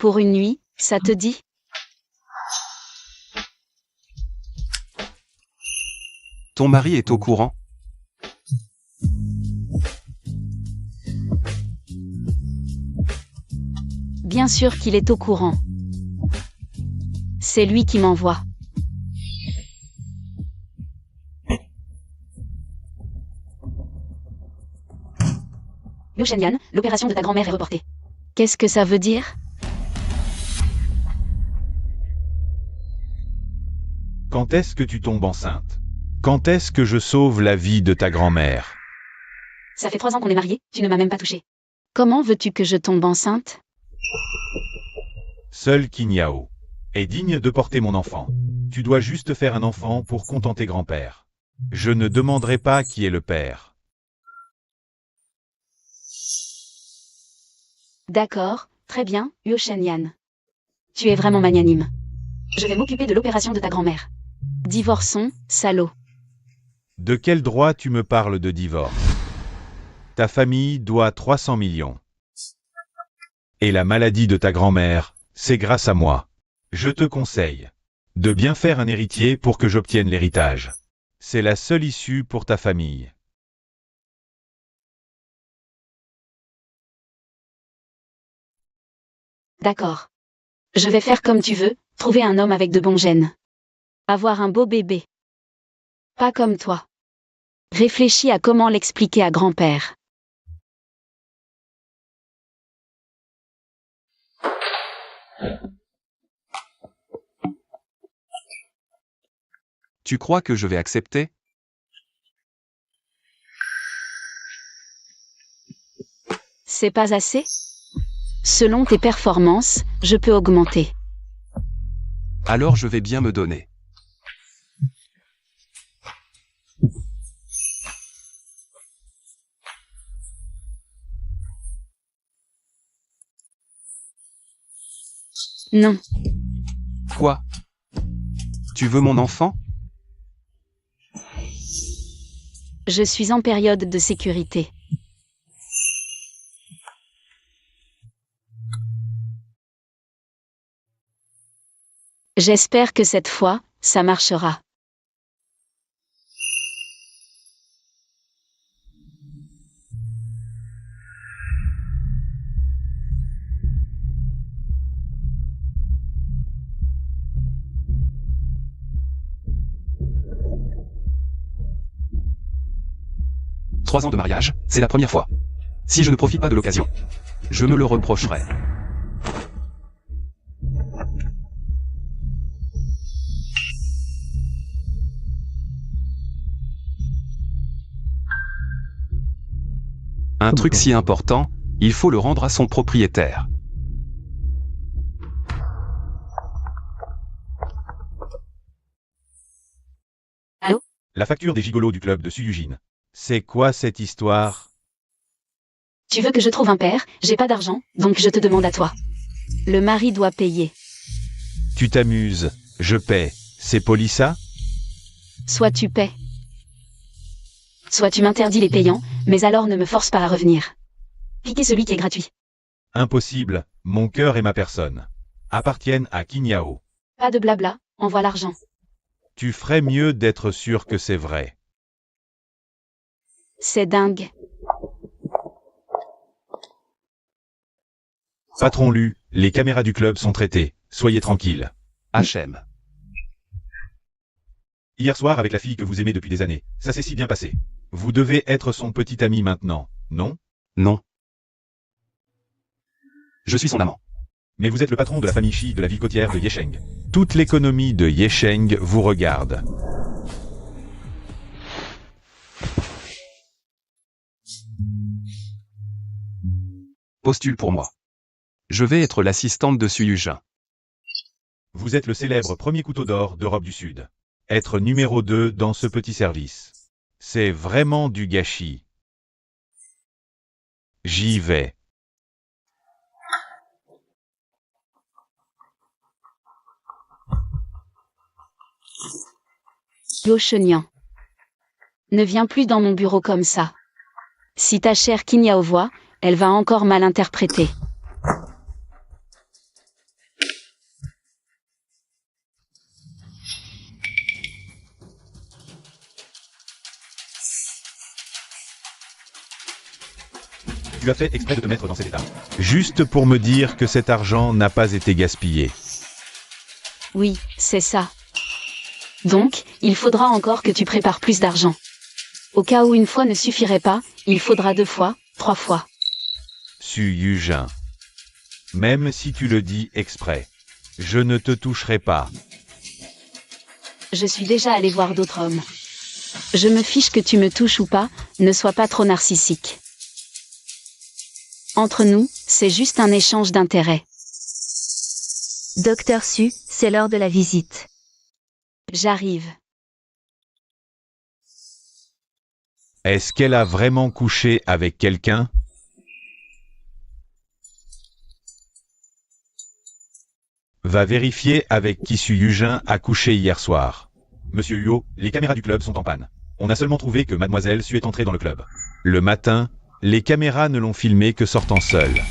Pour une nuit, ça te dit? Ton mari est au courant? Bien sûr qu'il est au courant. C'est lui qui m'envoie. Yo Shenyan, l'opération de ta grand-mère est reportée. Qu'est-ce que ça veut dire? Quand est-ce que tu tombes enceinte? Quand est-ce que je sauve la vie de ta grand-mère? Ça fait 3 ans qu'on est mariés, tu ne m'as même pas touché. Comment veux-tu que je tombe enceinte? Seul Kinyao est digne de porter mon enfant. Tu dois juste faire un enfant pour contenter grand-père. Je ne demanderai pas qui est le père. D'accord, très bien, Yo Shenyan. Tu es vraiment magnanime. Je vais m'occuper de l'opération de ta grand-mère. Divorçons, salaud. De quel droit tu me parles de divorce? Ta famille doit 300 millions. Et la maladie de ta grand-mère, c'est grâce à moi. Je te conseille de bien faire un héritier pour que j'obtienne l'héritage. C'est la seule issue pour ta famille. D'accord. Je vais faire comme tu veux, trouver un homme avec de bons gènes. Avoir un beau bébé. Pas comme toi. Réfléchis à comment l'expliquer à grand-père. Tu crois que je vais accepter? C'est pas assez? Selon tes performances, je peux augmenter. Alors je vais bien me donner. Non. Quoi? Tu veux mon enfant? Je suis en période de sécurité. J'espère que cette fois, ça marchera. Trois ans de mariage, c'est la première fois. Si je ne profite pas de l'occasion, je me le reprocherai. Un truc si important, il faut le rendre à son propriétaire. Allô? La facture des gigolos du club de Suyujin. C'est quoi cette histoire? Tu veux que je trouve un père? J'ai pas d'argent, donc je te demande à toi. Le mari doit payer. Tu t'amuses, je paie. C'est poli ça? Soit tu paies. Soit tu m'interdis les payants, mais alors ne me force pas à revenir. Piquez celui qui est gratuit. Impossible, mon cœur et ma personne appartiennent à Kinyao. Pas de blabla, envoie l'argent. Tu ferais mieux d'être sûr que c'est vrai. C'est dingue. Patron Lu, les caméras du club sont traitées, soyez tranquille. HM. Hier soir avec la fille que vous aimez depuis des années, ça s'est si bien passé. Vous devez être son petit ami maintenant, non? Non. Je suis son amant. Mais vous êtes le patron de la famille Shi de la ville côtière de Yesheng. Toute l'économie de Yesheng vous regarde. Postule pour moi. Je vais être l'assistante de Suyujin. Vous êtes le célèbre premier couteau d'or d'Europe du Sud. Être numéro 2 dans ce petit service. C'est vraiment du gâchis. J'y vais. Yo Shenyan. Ne viens plus dans mon bureau comme ça. Si ta chère Kinyao voit, elle va encore mal interpréter. Tu as fait exprès de te mettre dans cet état. Juste pour me dire que cet argent n'a pas été gaspillé. Oui, c'est ça. Donc, il faudra encore que tu prépares plus d'argent. Au cas où une fois ne suffirait pas, il faudra 2 fois, 3 fois. Su Yujin. Même si tu le dis exprès. Je ne te toucherai pas. Je suis déjà allé voir d'autres hommes. Je me fiche que tu me touches ou pas, ne sois pas trop narcissique. Entre nous, c'est juste un échange d'intérêts. Docteur Su, c'est l'heure de la visite. J'arrive. Est-ce qu'elle a vraiment couché avec quelqu'un? Va vérifier avec qui Su Yujin a couché hier soir. Monsieur Huo, les caméras du club sont en panne. On a seulement trouvé que mademoiselle Su est entrée dans le club. Le matin, les caméras ne l'ont filmé que sortant seule.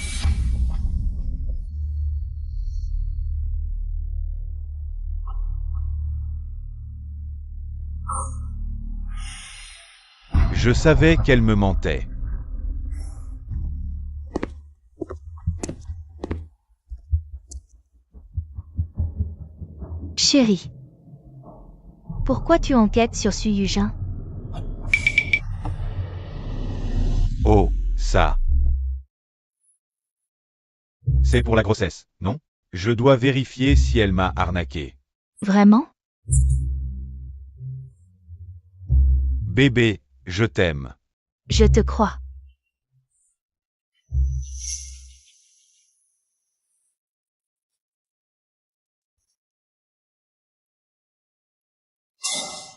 Je savais qu'elle me mentait. Chérie, pourquoi tu enquêtes sur Su Yujin? Oh, ça. C'est pour la grossesse, non? Je dois vérifier si elle m'a arnaqué. Vraiment? Bébé, je t'aime. Je te crois.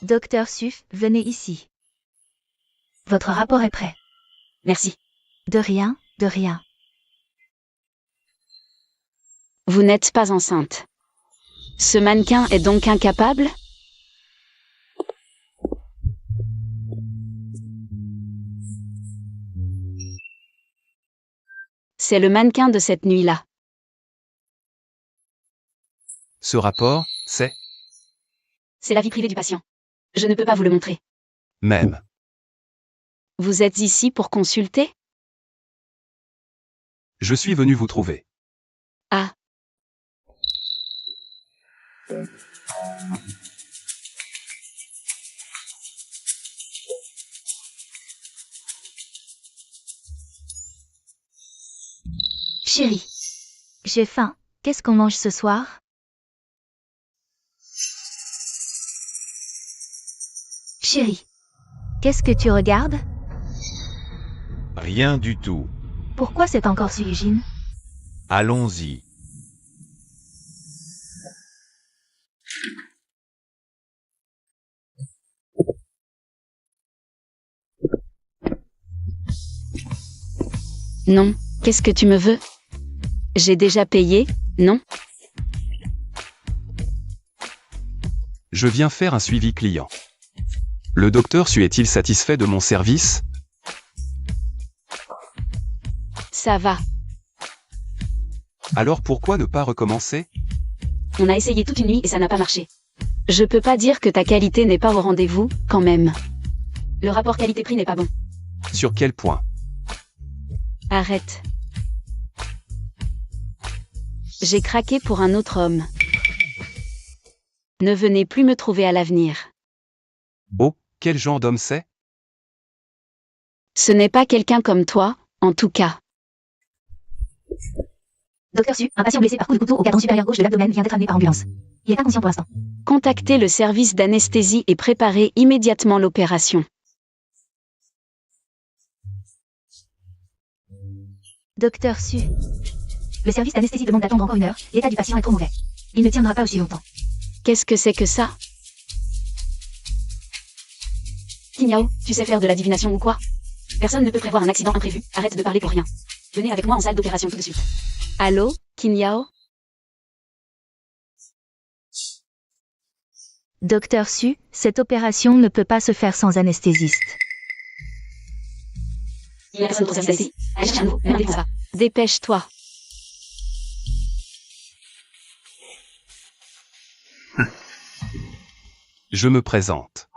Docteur Su, venez ici. Votre rapport est prêt. Merci. De rien, de rien. Vous n'êtes pas enceinte. Ce mannequin est donc incapable? C'est le mannequin de cette nuit-là. Ce rapport, c'est... C'est la vie privée du patient. Je ne peux pas vous le montrer. Même. Vous êtes ici pour consulter? Je suis venu vous trouver. Ah. Chérie, j'ai faim. Qu'est-ce qu'on mange ce soir? Chérie, qu'est-ce que tu regardes? Rien du tout. Pourquoi c'est encore Su Yujin? Allons-y. Non, qu'est-ce que tu me veux? J'ai déjà payé, non? Je viens faire un suivi client. Le docteur Su est-il satisfait de mon service? Ça va. Alors pourquoi ne pas recommencer? On a essayé toute une nuit et ça n'a pas marché. Je peux pas dire que ta qualité n'est pas au rendez-vous, quand même. Le rapport qualité-prix n'est pas bon. Sur quel point? Arrête. J'ai craqué pour un autre homme. Ne venez plus me trouver à l'avenir. Oh, quel genre d'homme c'est? Ce n'est pas quelqu'un comme toi, en tout cas. Docteur Su, un patient blessé par coup de couteau au cadran supérieur gauche de l'abdomen vient d'être amené par ambulance. Il est inconscient pour l'instant. Contactez le service d'anesthésie et préparez immédiatement l'opération. Docteur Su. Le service d'anesthésie demande d'attendre encore 1 heure. L'état du patient est trop mauvais. Il ne tiendra pas aussi longtemps. Qu'est-ce que c'est que ça? Kinyao, tu sais faire de la divination ou quoi? Personne ne peut prévoir un accident imprévu. Arrête de parler pour rien. Venez avec moi en salle d'opération tout de suite. Allô, Kinyao? Docteur Su, cette opération ne peut pas se faire sans anesthésiste. Il y a personne pour service ici. Allez chercher un nouveau, même ça. Dépêche-toi. Je me présente.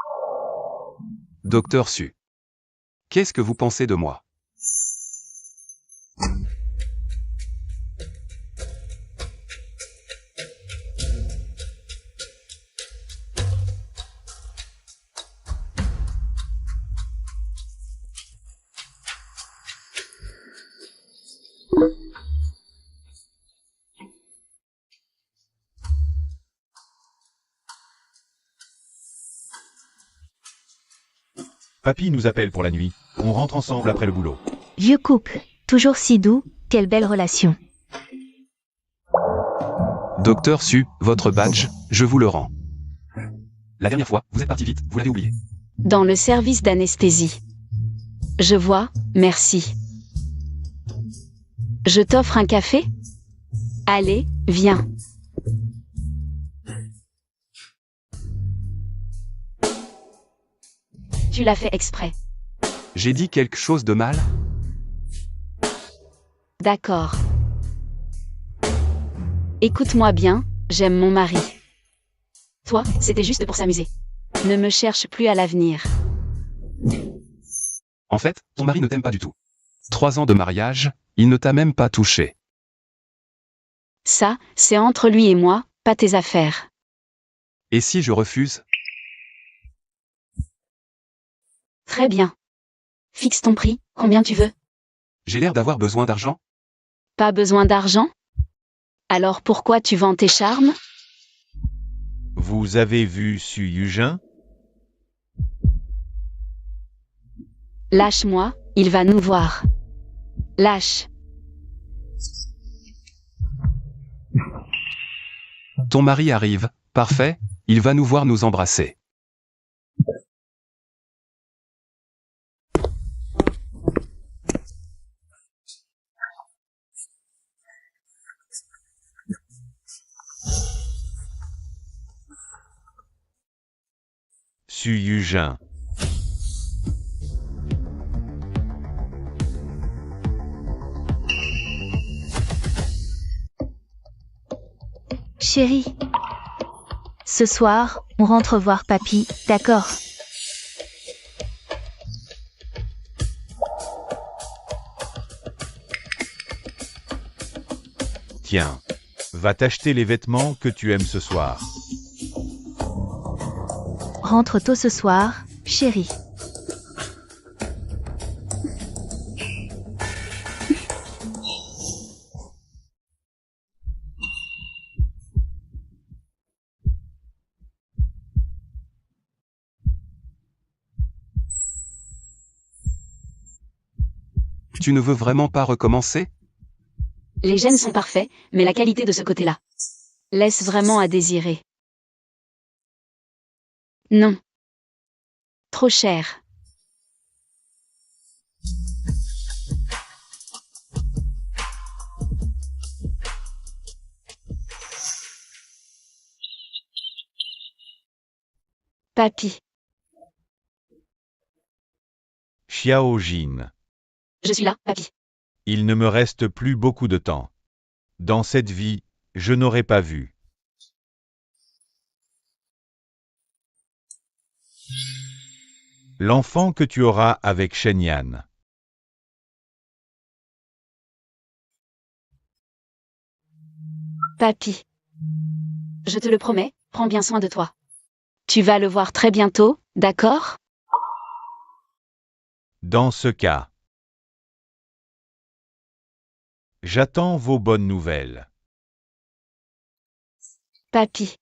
Docteur Su. Qu'est-ce que vous pensez de moi? Papy nous appelle pour la nuit. On rentre ensemble après le boulot. Vieux couple, toujours si doux, quelle belle relation. Docteur Su, votre badge, je vous le rends. La dernière fois, vous êtes parti vite, vous l'avez oublié. Dans le service d'anesthésie. Je vois, merci. Je t'offre un café? Allez, viens. Tu l'as fait exprès. J'ai dit quelque chose de mal? D'accord. Écoute-moi bien, j'aime mon mari. Toi, c'était juste pour s'amuser. Ne me cherche plus à l'avenir. En fait, ton mari ne t'aime pas du tout. 3 ans de mariage, il ne t'a même pas touché. Ça, c'est entre lui et moi, pas tes affaires. Et si je refuse? Très bien. Fixe ton prix, combien tu veux? J'ai l'air d'avoir besoin d'argent? Pas besoin d'argent? Alors pourquoi tu vends tes charmes? Vous avez vu Su Yujin? Lâche-moi, il va nous voir. Lâche. Ton mari arrive, parfait, il va nous voir nous embrasser. Su Yujin. Chérie. Ce soir, on rentre voir papy, d'accord? Tiens. Va t'acheter les vêtements que tu aimes ce soir. Rentre tôt ce soir, chérie. Tu ne veux vraiment pas recommencer? Les gènes sont parfaits, mais la qualité de ce côté-là laisse vraiment à désirer. Non. Trop cher. Papy, Xiaojin. je suis là, papy. Il ne me reste plus beaucoup de temps. Dans cette vie, je n'aurai pas vu. L'enfant que tu auras avec Shenyan. Papy. Je te le promets, prends bien soin de toi. Tu vas le voir très bientôt, d'accord? Dans ce cas, j'attends vos bonnes nouvelles. Papy.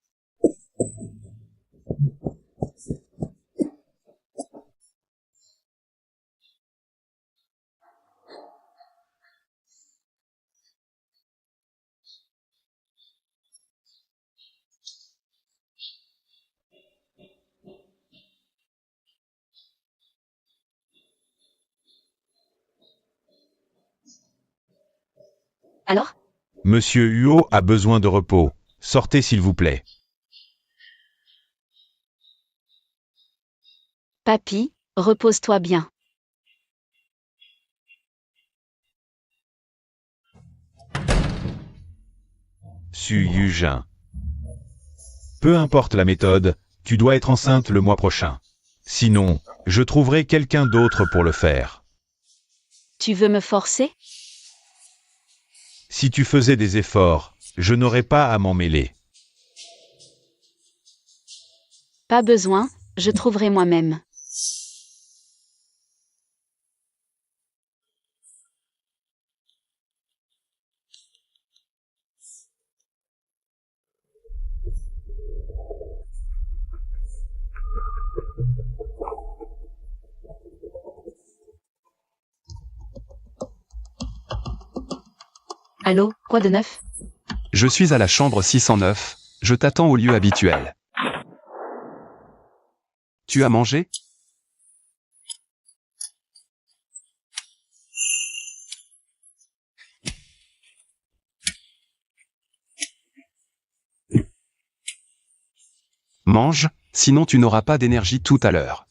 Alors? Monsieur Huo a besoin de repos. Sortez s'il vous plaît. Papy, repose-toi bien. Su Yujin. Peu importe la méthode, tu dois être enceinte le mois prochain. Sinon, je trouverai quelqu'un d'autre pour le faire. Tu veux me forcer? Si tu faisais des efforts, je n'aurais pas à m'en mêler. Pas besoin, je trouverai moi-même. Allô, quoi de neuf? Je suis à la chambre 609, je t'attends au lieu habituel. Tu as mangé? Mange, sinon tu n'auras pas d'énergie tout à l'heure.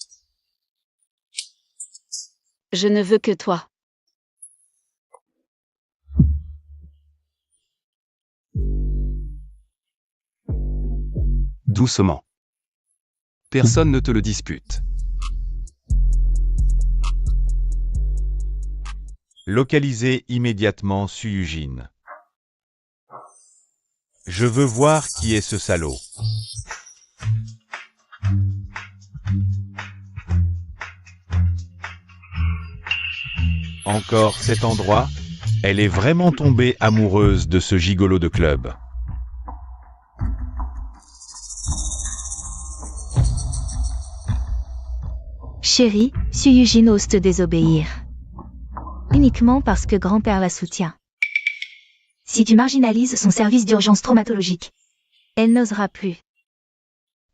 Je ne veux que toi. Doucement. Personne ne te le dispute. Localisez immédiatement Suyujin. Je veux voir qui est ce salaud. Encore cet endroit? Elle est vraiment tombée amoureuse de ce gigolo de club. Chérie, Suyujin ose te désobéir. Uniquement parce que grand-père la soutient. Si tu marginalises son service d'urgence traumatologique, elle n'osera plus.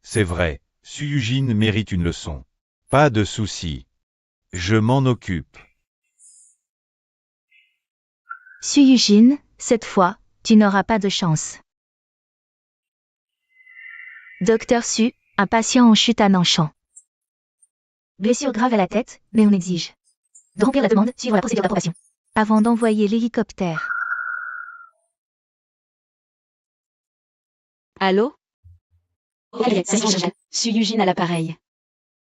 C'est vrai, Suyujin mérite une leçon. Pas de souci. Je m'en occupe. Suyujin, cette fois, tu n'auras pas de chance. Docteur Su, un patient en chute à Nanshan. Blessure grave à la tête, mais on exige de remplir la demande suivant la procédure d'approbation. Avant d'envoyer l'hélicoptère. Allô? Suyujin à l'appareil.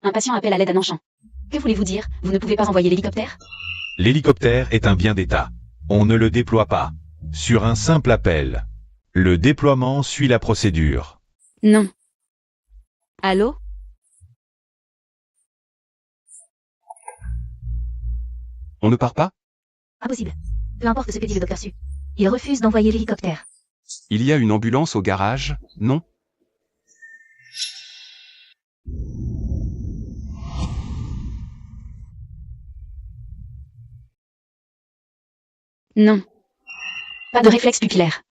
Un patient appelle à l'aide à Nanshan. Que voulez-vous dire? Vous ne pouvez pas envoyer l'hélicoptère? L'hélicoptère est un bien d'État. On ne le déploie pas. Sur un simple appel. Le déploiement suit la procédure. Non. Allô? On ne part pas? Impossible. Peu importe ce que dit le docteur Su. Il refuse d'envoyer l'hélicoptère. Il y a une ambulance au garage, non? Non. Pas de réflexe pupillaire.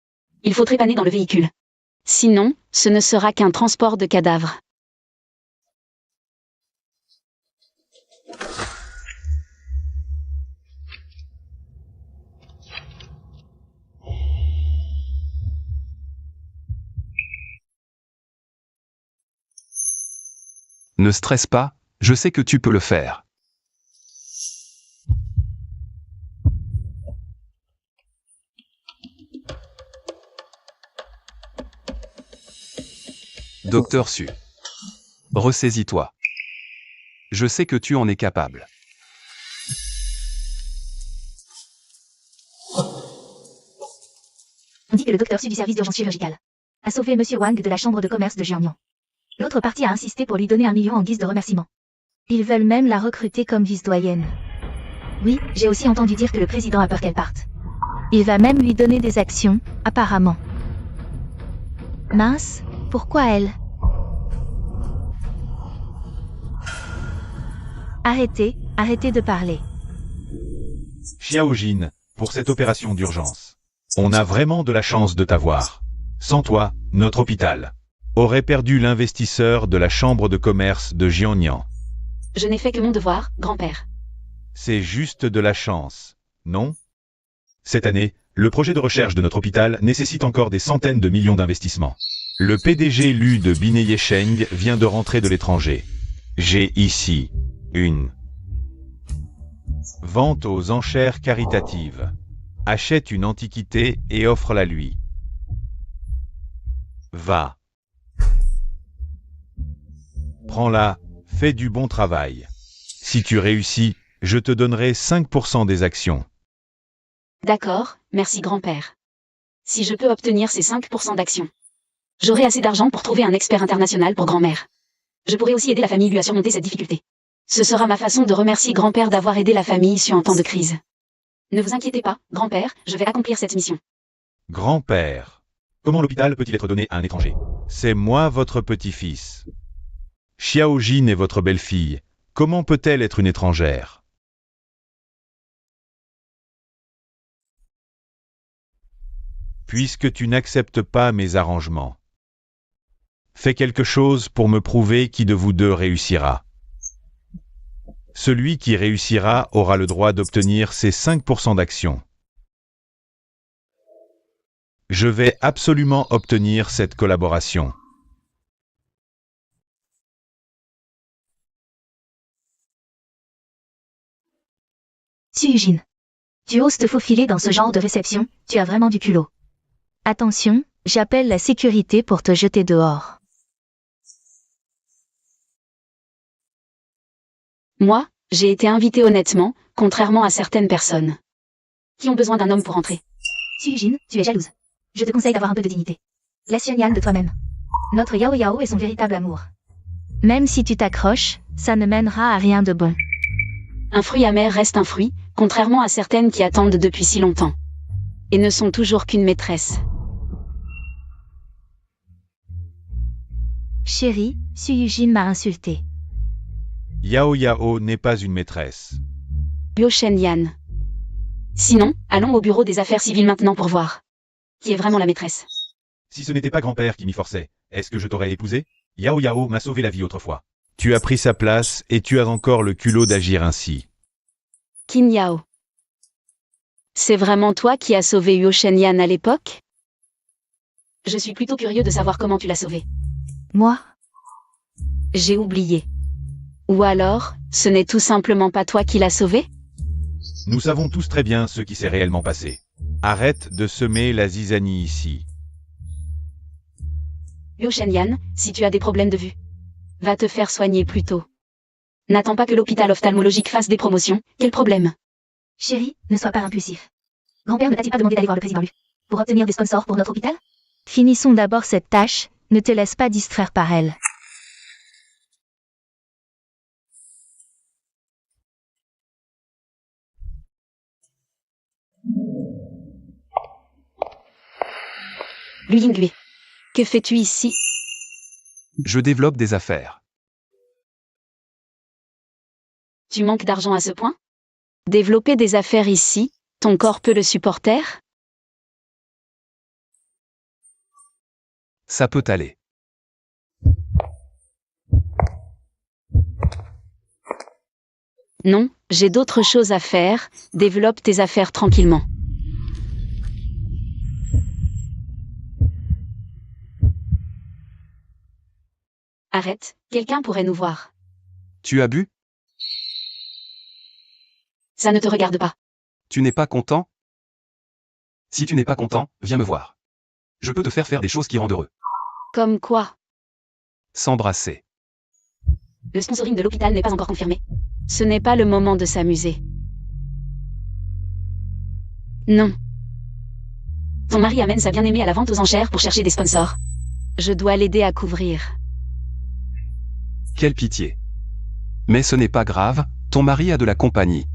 Il faut trépaner dans le véhicule. Sinon, ce ne sera qu'un transport de cadavres. Ne stresse pas, je sais que tu peux le faire. Docteur Su. Ressaisis-toi. Je sais que tu en es capable. On dit que le docteur Su du service d'urgence chirurgicale a sauvé Monsieur Wang de la chambre de commerce de Jiangnan. L'autre partie a insisté pour lui donner 1 million en guise de remerciement. Ils veulent même la recruter comme vice-doyenne. Oui, j'ai aussi entendu dire que le président a peur qu'elle parte. Il va même lui donner des actions, apparemment. Mince, pourquoi elle? Arrêtez de parler. Xiaojin, pour cette opération d'urgence. On a vraiment de la chance de t'avoir. Sans toi, notre hôpital aurait perdu l'investisseur de la chambre de commerce de Jiangnan. Je n'ai fait que mon devoir, grand-père. C'est juste de la chance, non? Cette année, le projet de recherche de notre hôpital nécessite encore des centaines de millions d'investissements. Le PDG Lu de Bineye Sheng vient de rentrer de l'étranger. J'ai ici une vente aux enchères caritatives. Achète une antiquité et offre-la lui. Va. Prends-la, fais du bon travail. Si tu réussis, je te donnerai 5% des actions. D'accord, merci grand-père. Si je peux obtenir ces 5% d'actions, j'aurai assez d'argent pour trouver un expert international pour grand-mère. Je pourrai aussi aider la famille Lu à surmonter cette difficulté. Ce sera ma façon de remercier grand-père d'avoir aidé la famille Su en temps de crise. Ne vous inquiétez pas, grand-père, je vais accomplir cette mission. Grand-père. Comment l'hôpital peut-il être donné à un étranger? C'est moi votre petit-fils. Xiaojin est votre belle-fille. Comment peut-elle être une étrangère? puisque tu n'acceptes pas mes arrangements. Fais quelque chose pour me prouver qui de vous deux réussira. Celui qui réussira aura le droit d'obtenir ses 5% d'action. Je vais absolument obtenir cette collaboration. Suyujin. Tu oses te faufiler dans ce genre de réception, tu as vraiment du culot. Attention, j'appelle la sécurité pour te jeter dehors. Moi, j'ai été invitée honnêtement, contrairement à certaines personnes qui ont besoin d'un homme pour entrer. Suyujin, tu es jalouse. Je te conseille d'avoir un peu de dignité. Laisse Yann de toi-même. Notre Yao Yao est son véritable amour. Même si tu t'accroches, ça ne mènera à rien de bon. Un fruit amer reste un fruit, contrairement à certaines qui attendent depuis si longtemps. Et ne sont toujours qu'une maîtresse. Chérie, Suyujin m'a insulté. Yao Yao n'est pas une maîtresse. Yo Shen Yan. Sinon, allons au bureau des affaires civiles maintenant pour voir qui est vraiment la maîtresse. Si ce n'était pas grand-père qui m'y forçait, est-ce que je t'aurais épousé? Yao Yao m'a sauvé la vie autrefois. Tu as pris sa place et tu as encore le culot d'agir ainsi. Qin Yao. C'est vraiment toi qui as sauvé Yo Shen Yan à l'époque? Je suis plutôt curieux de savoir comment tu l'as sauvé. Moi? J'ai oublié. Ou alors, ce n'est tout simplement pas toi qui l'as sauvé? Nous savons tous très bien ce qui s'est réellement passé. Arrête de semer la zizanie ici. Yo Shen Yan, si tu as des problèmes de vue, va te faire soigner plus tôt. N'attends pas que l'hôpital ophtalmologique fasse des promotions, quel problème? Chérie, ne sois pas impulsif. Grand-père ne t'a-t-il pas demandé d'aller voir le président Lu pour obtenir des sponsors pour notre hôpital? Finissons d'abord cette tâche, ne te laisse pas distraire par elle. Lu Yingui. Que fais-tu ici? Je développe des affaires. Tu manques d'argent à ce point? Développer des affaires ici, ton corps peut le supporter? Ça peut aller. Non, j'ai d'autres choses à faire, développe tes affaires tranquillement. Arrête, quelqu'un pourrait nous voir. Tu as bu? Ça ne te regarde pas. Tu n'es pas content? Si tu n'es pas content, viens me voir. Je peux te faire des choses qui rendent heureux. Comme quoi? S'embrasser. Le sponsoring de l'hôpital n'est pas encore confirmé. Ce n'est pas le moment de s'amuser. Non. Ton mari amène sa bien-aimée à la vente aux enchères pour chercher des sponsors. Je dois l'aider à couvrir. Quelle pitié. Mais ce n'est pas grave, ton mari a de la compagnie.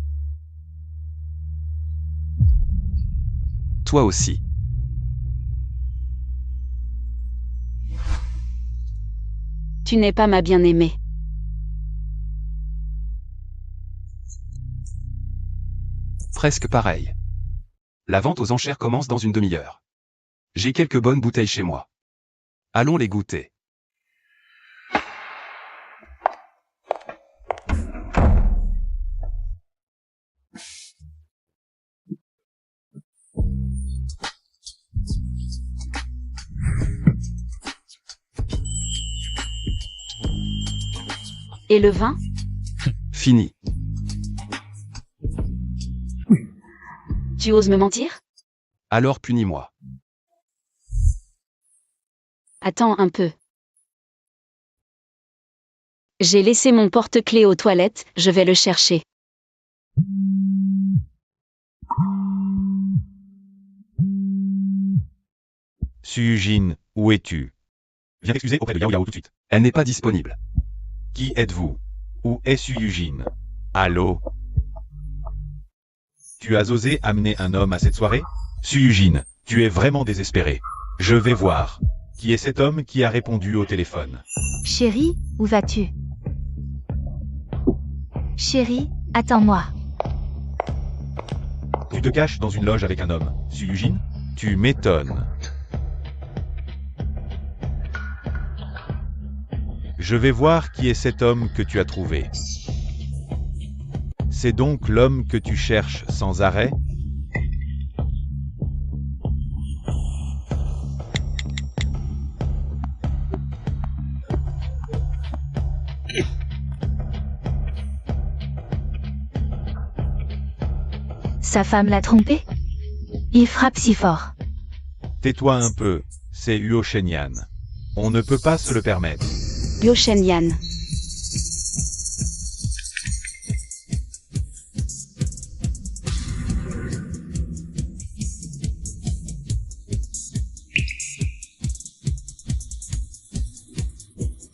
Toi aussi. Tu n'es pas ma bien-aimée. Presque pareil. La vente aux enchères commence dans une demi-heure. J'ai quelques bonnes bouteilles chez moi. Allons les goûter. Et le vin? Fini. Tu oses me mentir? Alors punis-moi. Attends un peu. J'ai laissé mon porte-clés aux toilettes, je vais le chercher. Suyujin, où es-tu? Viens t'excuser auprès de Yao Yao tout de suite. Elle n'est pas disponible. Qui êtes-vous? Où est Suyujin? Allô? Tu as osé amener un homme à cette soirée? Suyujin, tu es vraiment désespéré. Je vais voir. Qui est cet homme qui a répondu au téléphone? Chérie, où vas-tu? Chérie, attends-moi. Tu te caches dans une loge avec un homme. Suyujin? Tu m'étonnes. Je vais voir qui est cet homme que tu as trouvé. C'est donc l'homme que tu cherches sans arrêt? Sa femme l'a trompé? Il frappe si fort. Tais-toi un peu, c'est Huo Shenyan. On ne peut pas se le permettre. Yo Shenyan.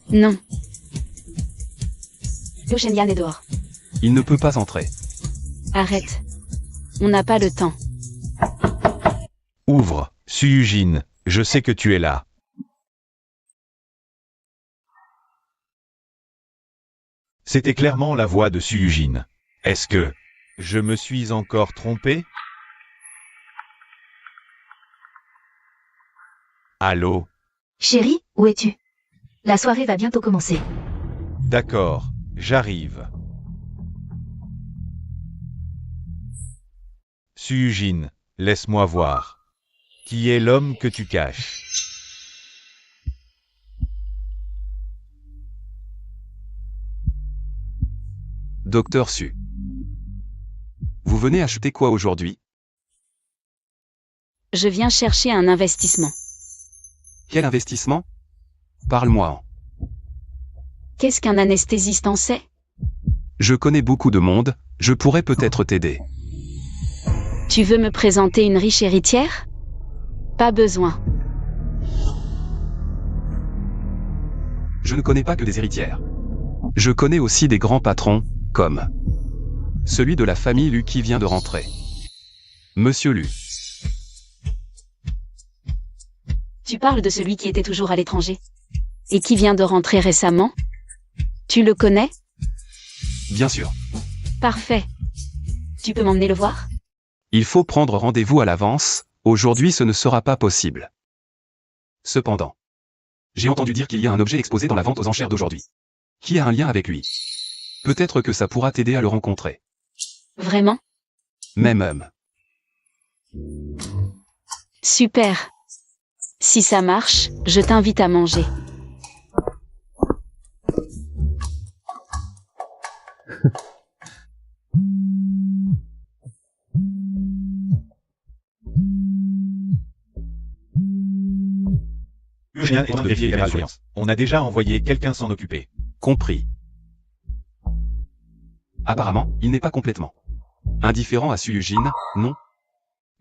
Non. Yo Shenyan est dehors. Il ne peut pas entrer. Arrête. On n'a pas le temps. Ouvre, Suyujin, je sais que tu es là. C'était clairement la voix de Suyujin. Est-ce que je me suis encore trompé? Allô? Chérie, où es-tu? La soirée va bientôt commencer. D'accord, j'arrive. Suyujin, laisse-moi voir. Qui est l'homme que tu caches? Docteur Su. Vous venez acheter quoi aujourd'hui? Je viens chercher un investissement. Quel investissement? Parle-moi. Qu'est-ce qu'un anesthésiste en sait? Je connais beaucoup de monde, je pourrais peut-être t'aider. Tu veux me présenter une riche héritière? Pas besoin. Je ne connais pas que des héritières. Je connais aussi des grands patrons, comme celui de la famille Lu qui vient de rentrer. Monsieur Lu. Tu parles de celui qui était toujours à l'étranger et qui vient de rentrer récemment? Tu le connais? Bien sûr. Parfait. Tu peux m'emmener le voir? Il faut prendre rendez-vous à l'avance, aujourd'hui ce ne sera pas possible. Cependant, j'ai entendu dire qu'il y a un objet exposé dans la vente aux enchères d'aujourd'hui, qui a un lien avec lui. Peut-être que ça pourra t'aider à le rencontrer. Vraiment? Même. Super. Si ça marche, je t'invite à manger. Suyujin est en train de vérifier les caméras de surveillance. On a déjà envoyé quelqu'un s'en occuper. Compris. Apparemment, il n'est pas complètement indifférent à Suyujin, non?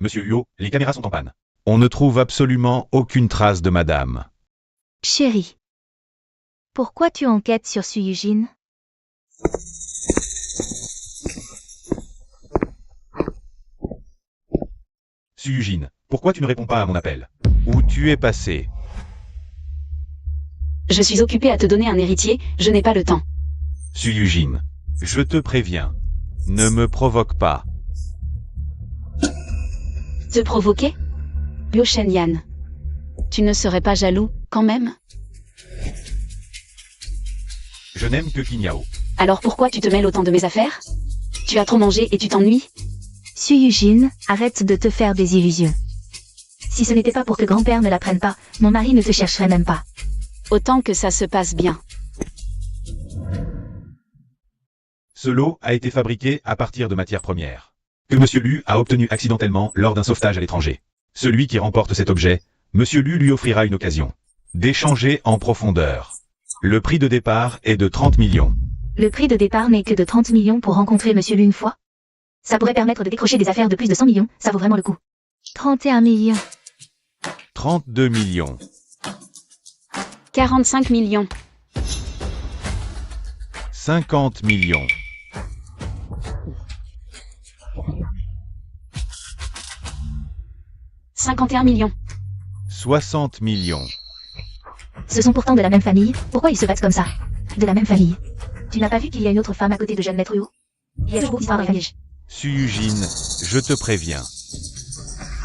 Monsieur Huo, les caméras sont en panne. On ne trouve absolument aucune trace de madame. Chérie. Pourquoi tu enquêtes sur Suyujin? Suyujin, pourquoi tu ne réponds pas à mon appel? Où tu es passé? Je suis occupée à te donner un héritier, je n'ai pas le temps. Suyujin, je te préviens. Ne me provoque pas. Te provoquer? Yo Shenyan. Tu ne serais pas jaloux, quand même? Je n'aime que Qinyao. Alors pourquoi tu te mêles autant de mes affaires? Tu as trop mangé et tu t'ennuies? Suyujin, arrête de te faire des illusions. Si ce n'était pas pour que grand-père ne l'apprenne pas, mon mari ne te chercherait même pas. Autant que ça se passe bien. Ce lot a été fabriqué à partir de matières premières que Monsieur Lu a obtenu accidentellement lors d'un sauvetage à l'étranger. Celui qui remporte cet objet, Monsieur Lu lui offrira une occasion d'échanger en profondeur. Le prix de départ est de 30 millions. Le prix de départ n'est que de 30 millions pour rencontrer Monsieur Lu une fois. Ça pourrait permettre de décrocher des affaires de plus de 100 millions, ça vaut vraiment le coup. 31 millions. 32 millions. 45 millions. 50 millions. 51 millions. 60 millions. Ce sont pourtant de la même famille, pourquoi ils se battent comme ça? De la même famille. Tu n'as pas vu qu'il y a une autre femme à côté de jeune maître Huo? Il y a toujours beaucoup d'histoires dans la famille. Suyujin, je te préviens.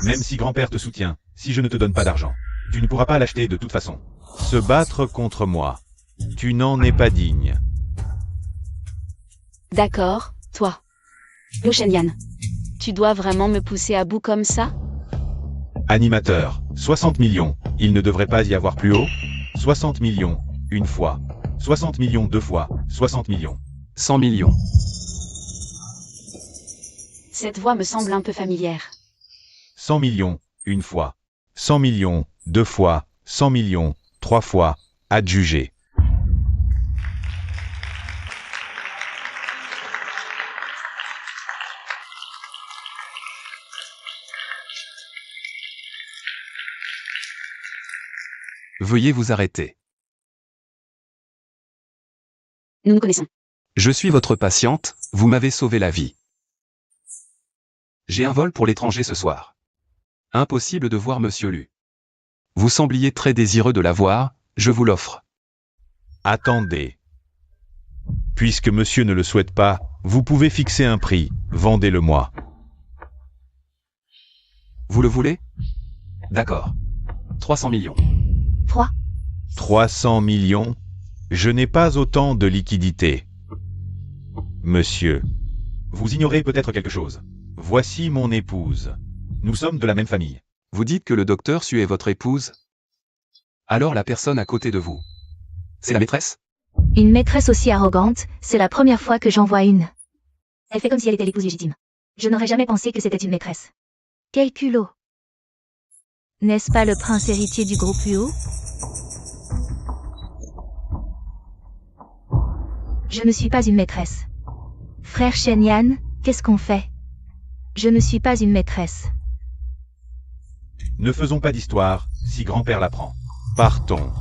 Même si grand-père te soutient, si je ne te donne pas d'argent, tu ne pourras pas l'acheter de toute façon. Se battre contre moi. Tu n'en es pas digne. D'accord, toi. Yo Shenyan. Tu dois vraiment me pousser à bout comme ça? Animateur, 60 millions, il ne devrait pas y avoir plus haut? 60 millions, une fois. 60 millions deux fois, 60 millions. 100 millions. Cette voix me semble un peu familière. 100 millions, une fois. 100 millions, deux fois. 100 millions, trois fois. Adjugé. Veuillez vous arrêter. Nous nous connaissons. Je suis votre patiente, vous m'avez sauvé la vie. J'ai un vol pour l'étranger ce soir. Impossible de voir Monsieur Lu. Vous sembliez très désireux de la voir, je vous l'offre. Attendez. Puisque monsieur ne le souhaite pas, vous pouvez fixer un prix, vendez-le-moi. Vous le voulez? D'accord. 300 millions. 300 millions? Je n'ai pas autant de liquidités. Monsieur. Vous ignorez peut-être quelque chose. Voici mon épouse. Nous sommes de la même famille. Vous dites que le docteur Su est votre épouse? Alors la personne à côté de vous. C'est la maîtresse? Une maîtresse aussi arrogante, c'est la première fois que j'en vois une. Elle fait comme si elle était l'épouse légitime. Je n'aurais jamais pensé que c'était une maîtresse. Quel culot. N'est-ce pas le prince héritier du groupe UO? Je ne suis pas une maîtresse. Frère Shenyan, qu'est-ce qu'on fait? Je ne suis pas une maîtresse. Ne faisons pas d'histoire, si grand-père l'apprend. Partons.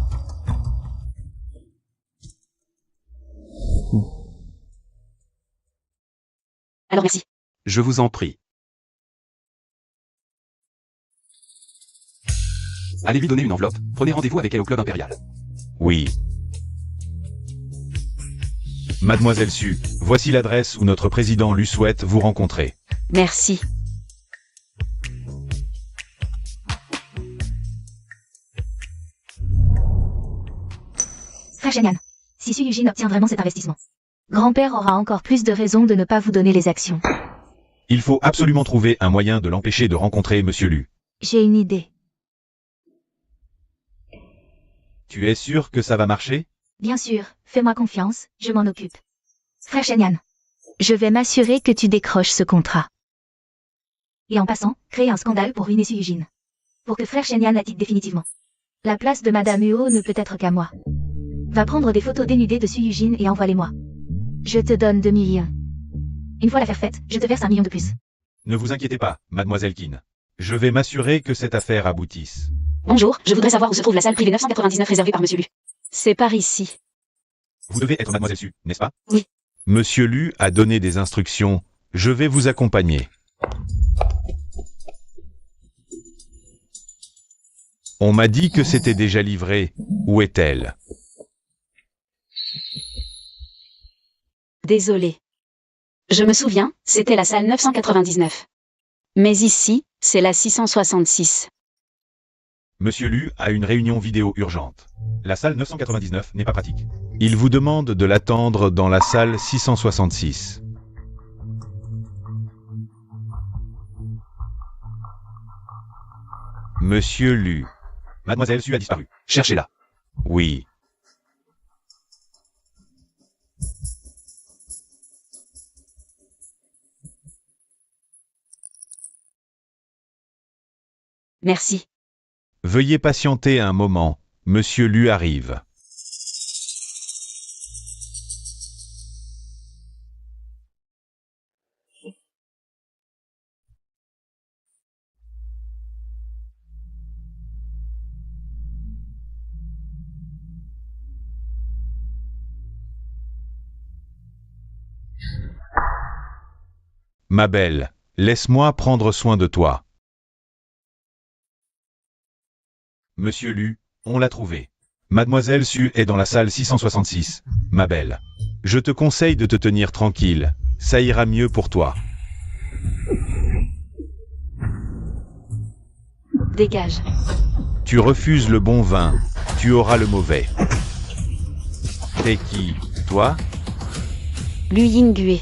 Alors merci. Je vous en prie. Allez lui donner une enveloppe, prenez rendez-vous avec elle au club impérial. Oui. Mademoiselle Su, voici l'adresse où notre président lui souhaite vous rencontrer. Merci. Frère Shenyan, si Su Yujin obtient vraiment cet investissement, grand-père aura encore plus de raisons de ne pas vous donner les actions. Il faut absolument trouver un moyen de l'empêcher de rencontrer Monsieur Lu. J'ai une idée. Tu es sûr que ça va marcher? Bien sûr, fais-moi confiance, je m'en occupe. Frère Shenyan, je vais m'assurer que tu décroches ce contrat. Et en passant, créer un scandale pour ruiner Su Yujin. Pour que Frère Shenyan la quitte définitivement. La place de Madame Huo ne peut être qu'à moi. Va prendre des photos dénudées de Su Yujin et envoie-les-moi. Je te donne 2 millions. Une fois l'affaire faite, je te verse 1 million de plus. Ne vous inquiétez pas, Mademoiselle Kin. Je vais m'assurer que cette affaire aboutisse. Bonjour, je voudrais savoir où se trouve la salle privée 999 réservée par Monsieur Lu. C'est par ici. Vous devez être Mademoiselle Su, n'est-ce pas? Oui. Monsieur Lu a donné des instructions. Je vais vous accompagner. On m'a dit que c'était déjà livré. Où est-elle? Désolé. Je me souviens, c'était la salle 999. Mais ici, c'est la 666. Monsieur Lu a une réunion vidéo urgente. La salle 999 n'est pas pratique. Il vous demande de l'attendre dans la salle 666. Monsieur Lu. Mademoiselle Su a disparu. Cherchez-la. Oui. Merci. Veuillez patienter un moment. Monsieur Lu arrive. Ma belle, laisse-moi prendre soin de toi. Monsieur Lu, on l'a trouvé. Mademoiselle Su est dans la salle 666. Ma belle. Je te conseille de te tenir tranquille. Ça ira mieux pour toi. Dégage. Tu refuses le bon vin, tu auras le mauvais. T'es qui, toi? Lu Yingue.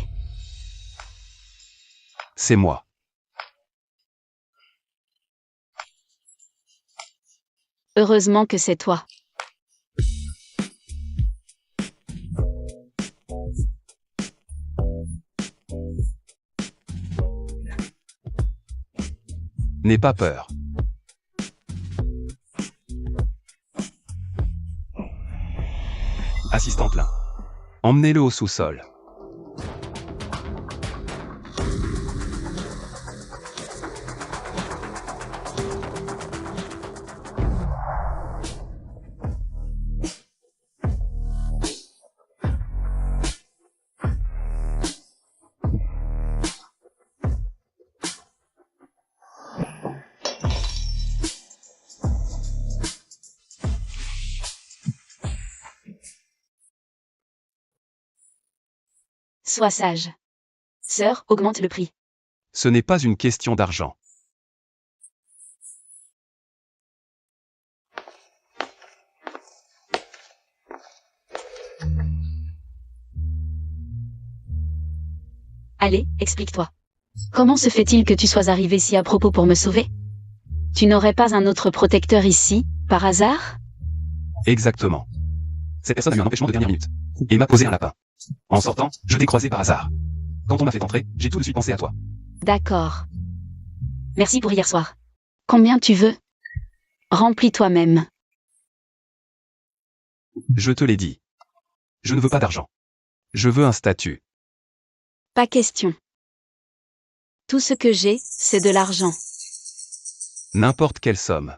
C'est moi. Heureusement que c'est toi. N'aie pas peur. Assistant plein. Emmenez-le au sous-sol. Sois sage. Sœur, augmente le prix. Ce n'est pas une question d'argent. Allez, explique-toi. Comment se fait-il que tu sois arrivé si à propos pour me sauver? Tu n'aurais pas un autre protecteur ici, par hasard? Exactement. Cette personne a eu un empêchement de dernière minute. Et m'a posé un lapin. En sortant, je t'ai croisé par hasard. Quand on m'a fait entrer, j'ai tout de suite pensé à toi. D'accord. Merci pour hier soir. Combien tu veux? Remplis toi-même. Je te l'ai dit. Je ne veux pas d'argent. Je veux un statut. Pas question. Tout ce que j'ai, c'est de l'argent. N'importe quelle somme.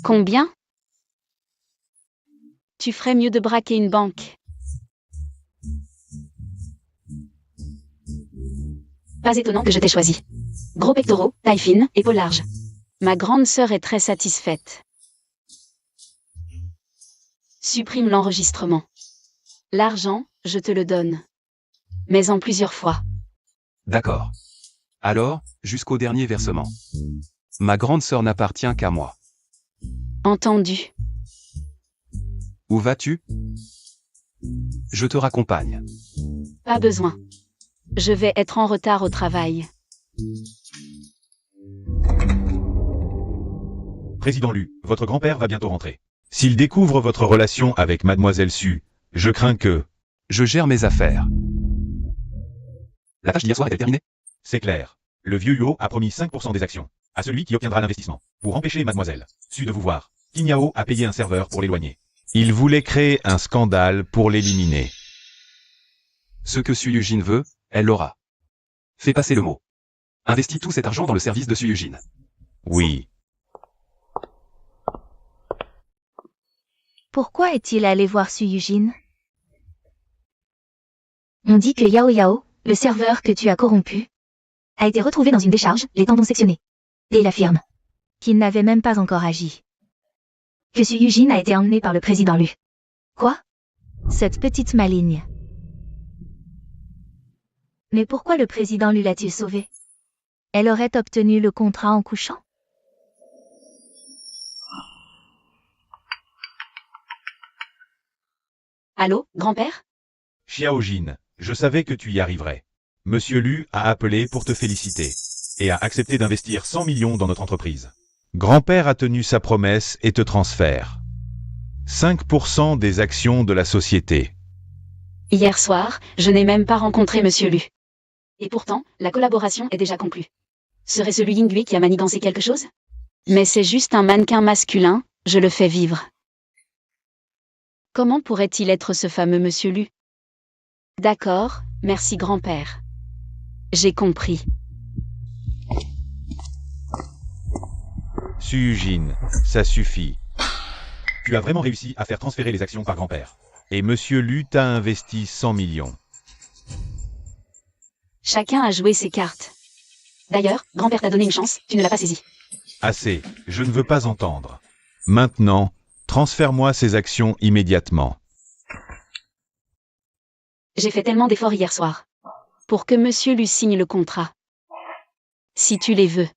Combien? Tu ferais mieux de braquer une banque. Pas étonnant que je t'ai choisi. Gros pectoraux, taille fine, épaules larges. Ma grande sœur est très satisfaite. Supprime l'enregistrement. L'argent, je te le donne. Mais en plusieurs fois. D'accord. Alors, jusqu'au dernier versement. Ma grande sœur n'appartient qu'à moi. Entendu. Où vas-tu? Je te raccompagne. Pas besoin. Je vais être en retard au travail. Président Lu, votre grand-père va bientôt rentrer. S'il découvre votre relation avec Mademoiselle Su, je crains que... Je gère mes affaires. La tâche d'hier soir est-elle terminée? C'est clair. Le vieux Yo a promis 5% des actions à celui qui obtiendra l'investissement. Pour empêcher Mademoiselle Su de vous voir, Kinyao a payé un serveur pour l'éloigner. Il voulait créer un scandale pour l'éliminer. Ce que Su Yujin veut, elle l'aura. Fais passer le mot. Investis tout cet argent dans le service de Su Yujin. Oui. Pourquoi est-il allé voir Su Yujin? On dit que Yao Yao, le serveur que tu as corrompu, a été retrouvé dans une décharge, les tendons sectionnés. Et il affirme qu'il n'avait même pas encore agi. Que Su Yujin a été emmené par le président Lu. Quoi? Cette petite maligne. Mais pourquoi le président Lu l'a-t-il sauvé? Elle aurait obtenu le contrat en couchant? Allô, grand-père? Xiaojin, je savais que tu y arriverais. Monsieur Lu a appelé pour te féliciter et a accepté d'investir 100 millions dans notre entreprise. Grand-père a tenu sa promesse et te transfère 5% des actions de la société. Hier soir, je n'ai même pas rencontré Monsieur Lu. Et pourtant, la collaboration est déjà conclue. Serait-ce Lu Yingui qui a manigancé quelque chose? Mais c'est juste un mannequin masculin, je le fais vivre. Comment pourrait-il être ce fameux Monsieur Lu? D'accord, merci grand-père. J'ai compris. Su Yujin, ça suffit. Tu as vraiment réussi à faire transférer les actions par grand-père. Et Monsieur Lu t'a investi 100 millions. Chacun a joué ses cartes. D'ailleurs, grand-père t'a donné une chance, tu ne l'as pas saisie. Assez, je ne veux pas entendre. Maintenant, transfère-moi ces actions immédiatement. J'ai fait tellement d'efforts hier soir. Pour que monsieur lui signe le contrat. Si tu les veux.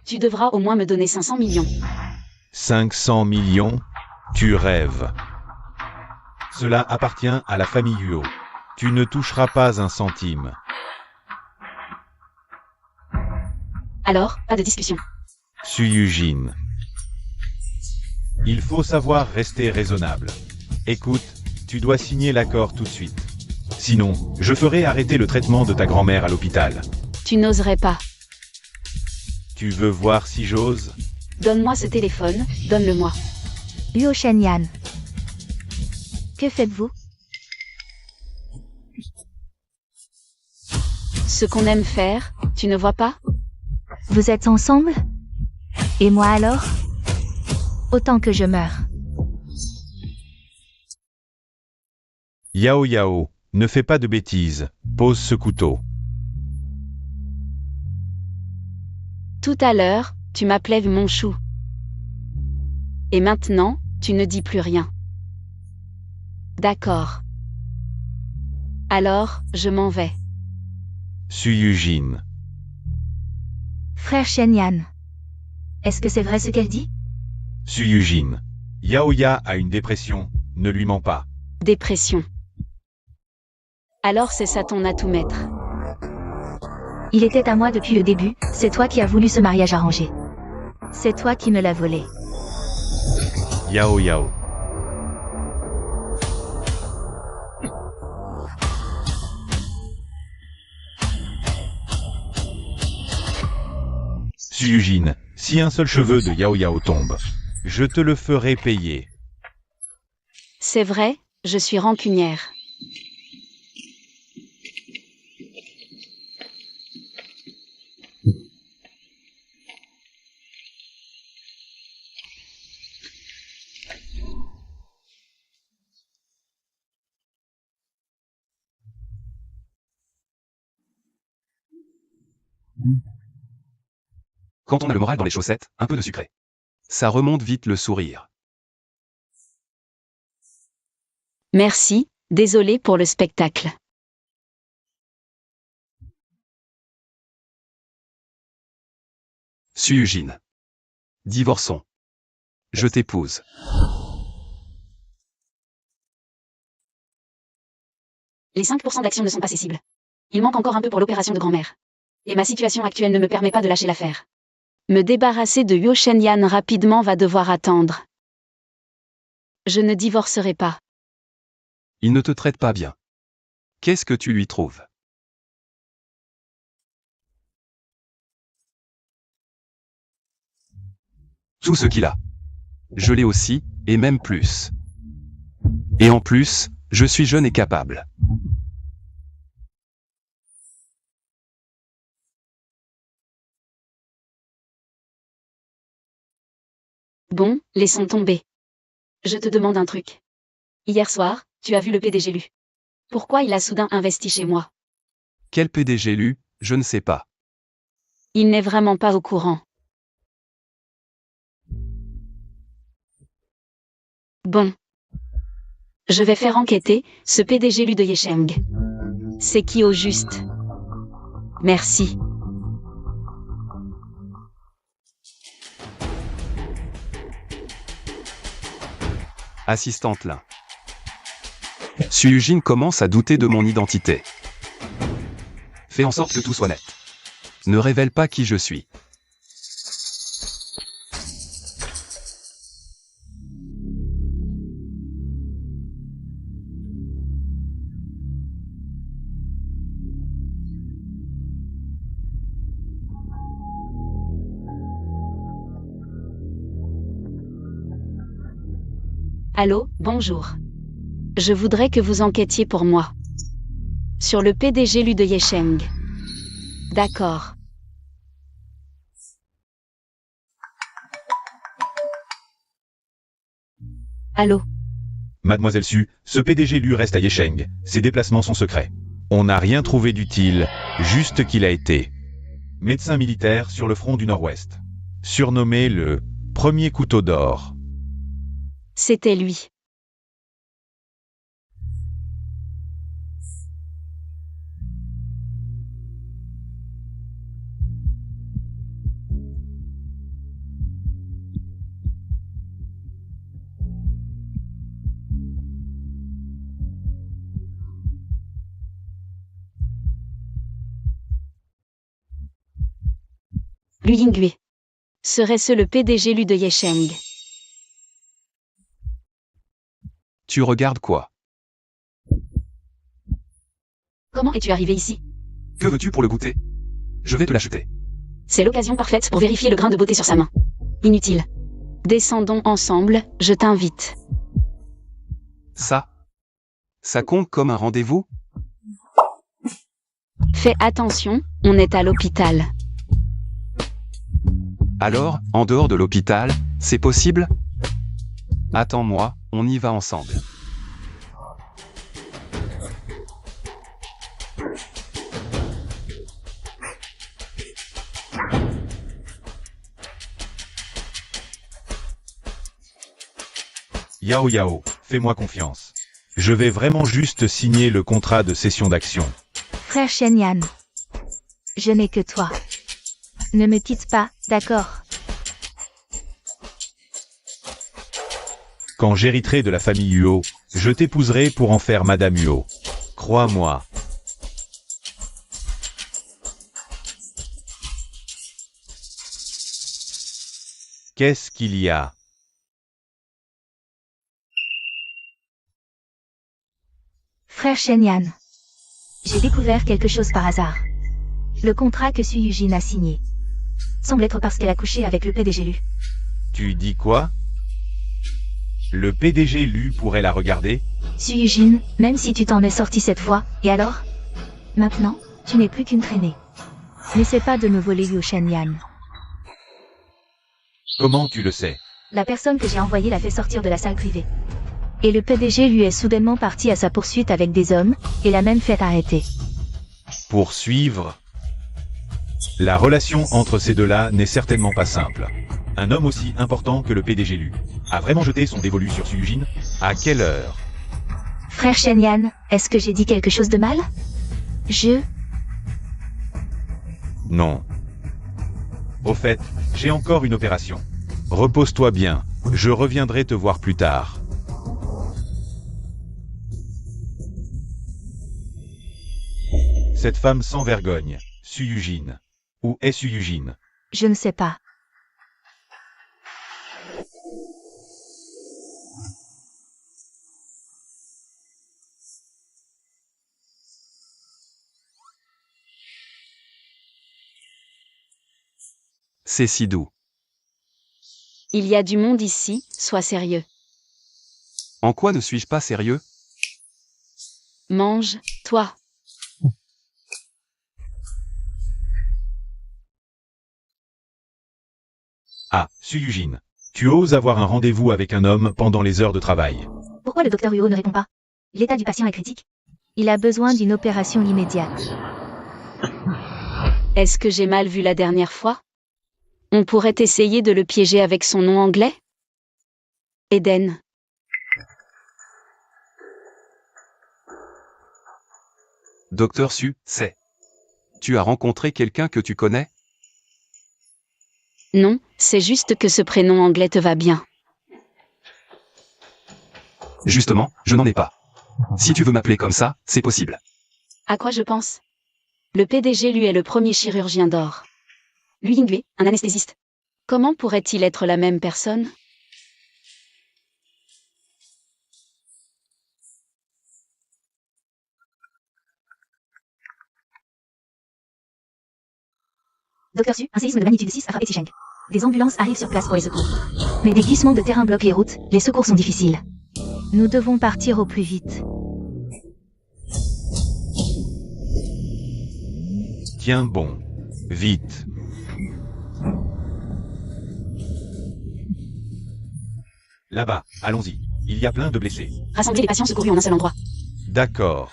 Tu devras au moins me donner 500 millions. 500 millions? Tu rêves. Cela appartient à la famille Huo. Tu ne toucheras pas un centime. Alors, pas de discussion. Su Yujin. Il faut savoir rester raisonnable. Écoute, tu dois signer l'accord tout de suite. Sinon, je ferai arrêter le traitement de ta grand-mère à l'hôpital. Tu n'oserais pas. Tu veux voir si j'ose? Donne-moi ce téléphone, donne-le-moi. Luo Shenyan. Que faites-vous? Ce qu'on aime faire, tu ne vois pas? Vous êtes ensemble? Et moi alors? Autant que je meure. Yao Yao, ne fais pas de bêtises. Pose ce couteau. Tout à l'heure, tu m'appelais mon chou. Et maintenant, tu ne dis plus rien. D'accord. Alors, je m'en vais. Su Yujin. Frère Shenyan. Est-ce que c'est vrai ce qu'elle dit? Su Yujin. Yao Ya a une dépression, ne lui mens pas. Dépression. Alors c'est ça ton atout maître. Il était à moi depuis le début, c'est toi qui as voulu ce mariage arrangé. C'est toi qui me l'as volé. Yao Yao. Su Yujin, si un seul cheveu de Yao Yao tombe, je te le ferai payer. C'est vrai, je suis rancunière. Quand on a le moral dans les chaussettes, un peu de sucré. Ça remonte vite le sourire. Merci, désolé pour le spectacle. Su Yujin. Divorçons. Je t'épouse. Les 5% d'actions ne sont pas cessibles. Il manque encore un peu pour l'opération de grand-mère. Et ma situation actuelle ne me permet pas de lâcher l'affaire. Me débarrasser de Luo Shenyan rapidement va devoir attendre. Je ne divorcerai pas. Il ne te traite pas bien. Qu'est-ce que tu lui trouves? Tout ce qu'il a. Je l'ai aussi, et même plus. Et en plus, je suis jeune et capable. Bon, laissons tomber. Je te demande un truc. Hier soir, tu as vu le PDG Lu. Pourquoi il a soudain investi chez moi? Quel PDG Lu, je ne sais pas. Il n'est vraiment pas au courant. Bon. Je vais faire enquêter ce PDG Lu de Yesheng. C'est qui au juste? Merci. Assistante Lin. Su Yujin commence à douter de mon identité. Fais en sorte que tout soit net. Ne révèle pas qui je suis. Allô, bonjour. Je voudrais que vous enquêtiez pour moi. Sur le PDG Lu de Yesheng. D'accord. Allô. Mademoiselle Su, ce PDG Lu reste à Yesheng. Ses déplacements sont secrets. On n'a rien trouvé d'utile, juste qu'il a été médecin militaire sur le front du Nord-Ouest. Surnommé le premier couteau d'or. C'était lui. Lu Yinghui. Serait-ce le PDG Lu de Yesheng? Tu regardes quoi? Comment es-tu arrivé ici? Que veux-tu pour le goûter? Je vais te l'acheter. C'est l'occasion parfaite pour vérifier le grain de beauté sur sa main. Inutile. Descendons ensemble, je t'invite. Ça compte comme un rendez-vous? Fais attention, on est à l'hôpital. Alors, en dehors de l'hôpital, c'est possible? Attends-moi, on y va ensemble. Yao Yao, fais-moi confiance. Je vais vraiment juste signer le contrat de cession d'actions. Frère Shen Yan. Je n'ai que toi. Ne me quitte pas, d'accord? Quand j'hériterai de la famille Huo, je t'épouserai pour en faire Madame Huo. Crois-moi. Qu'est-ce qu'il y a? Frère Shen Yan. J'ai découvert quelque chose par hasard. Le contrat que Su Yujin a signé semble être parce qu'elle a couché avec le PDG Lu. Tu dis quoi? Le PDG Lu pourrait la regarder? Su Yujin, même si tu t'en es sorti cette fois, et alors? Maintenant, tu n'es plus qu'une traînée. N'essaie pas de me voler Liu Shen Yan. Comment tu le sais? La personne que j'ai envoyée l'a fait sortir de la salle privée. Et le PDG lui est soudainement parti à sa poursuite avec des hommes, et l'a même fait arrêter. Poursuivre? La relation entre ces deux-là n'est certainement pas simple. Un homme aussi important que le PDG Lu a vraiment jeté son dévolu sur Su Yujin? À quelle heure? Frère Shen Yan, est-ce que j'ai dit quelque chose de mal? Non. Au fait, j'ai encore une opération. Repose-toi bien, je reviendrai te voir plus tard. Cette femme sans vergogne, Su Yujin. Où est Su Yujin? Je ne sais pas. C'est si doux. Il y a du monde ici, sois sérieux. En quoi ne suis-je pas sérieux? Mange, toi. Ah, Su Yujin. Tu oses avoir un rendez-vous avec un homme pendant les heures de travail. Pourquoi le docteur Huo ne répond pas? L'état du patient est critique. Il a besoin d'une opération immédiate. Est-ce que j'ai mal vu la dernière fois? On pourrait essayer de le piéger avec son nom anglais? Eden. Docteur Su, c'est. Tu as rencontré quelqu'un que tu connais? Non, c'est juste que ce prénom anglais te va bien. Justement, je n'en ai pas. Si tu veux m'appeler comme ça, c'est possible. À quoi je pense? Le PDG lui est le premier chirurgien d'or. Lu Yinghui, un anesthésiste. Comment pourrait-il être la même personne? Docteur Su, un séisme de magnitude 6 a frappé Xicheng. Des ambulances arrivent sur place pour les secours. Mais des glissements de terrain bloquent les routes, les secours sont difficiles. Nous devons partir au plus vite. Tiens bon. Vite. Là-bas, allons-y. Il y a plein de blessés. Rassembler les patients secourus en un seul endroit. D'accord.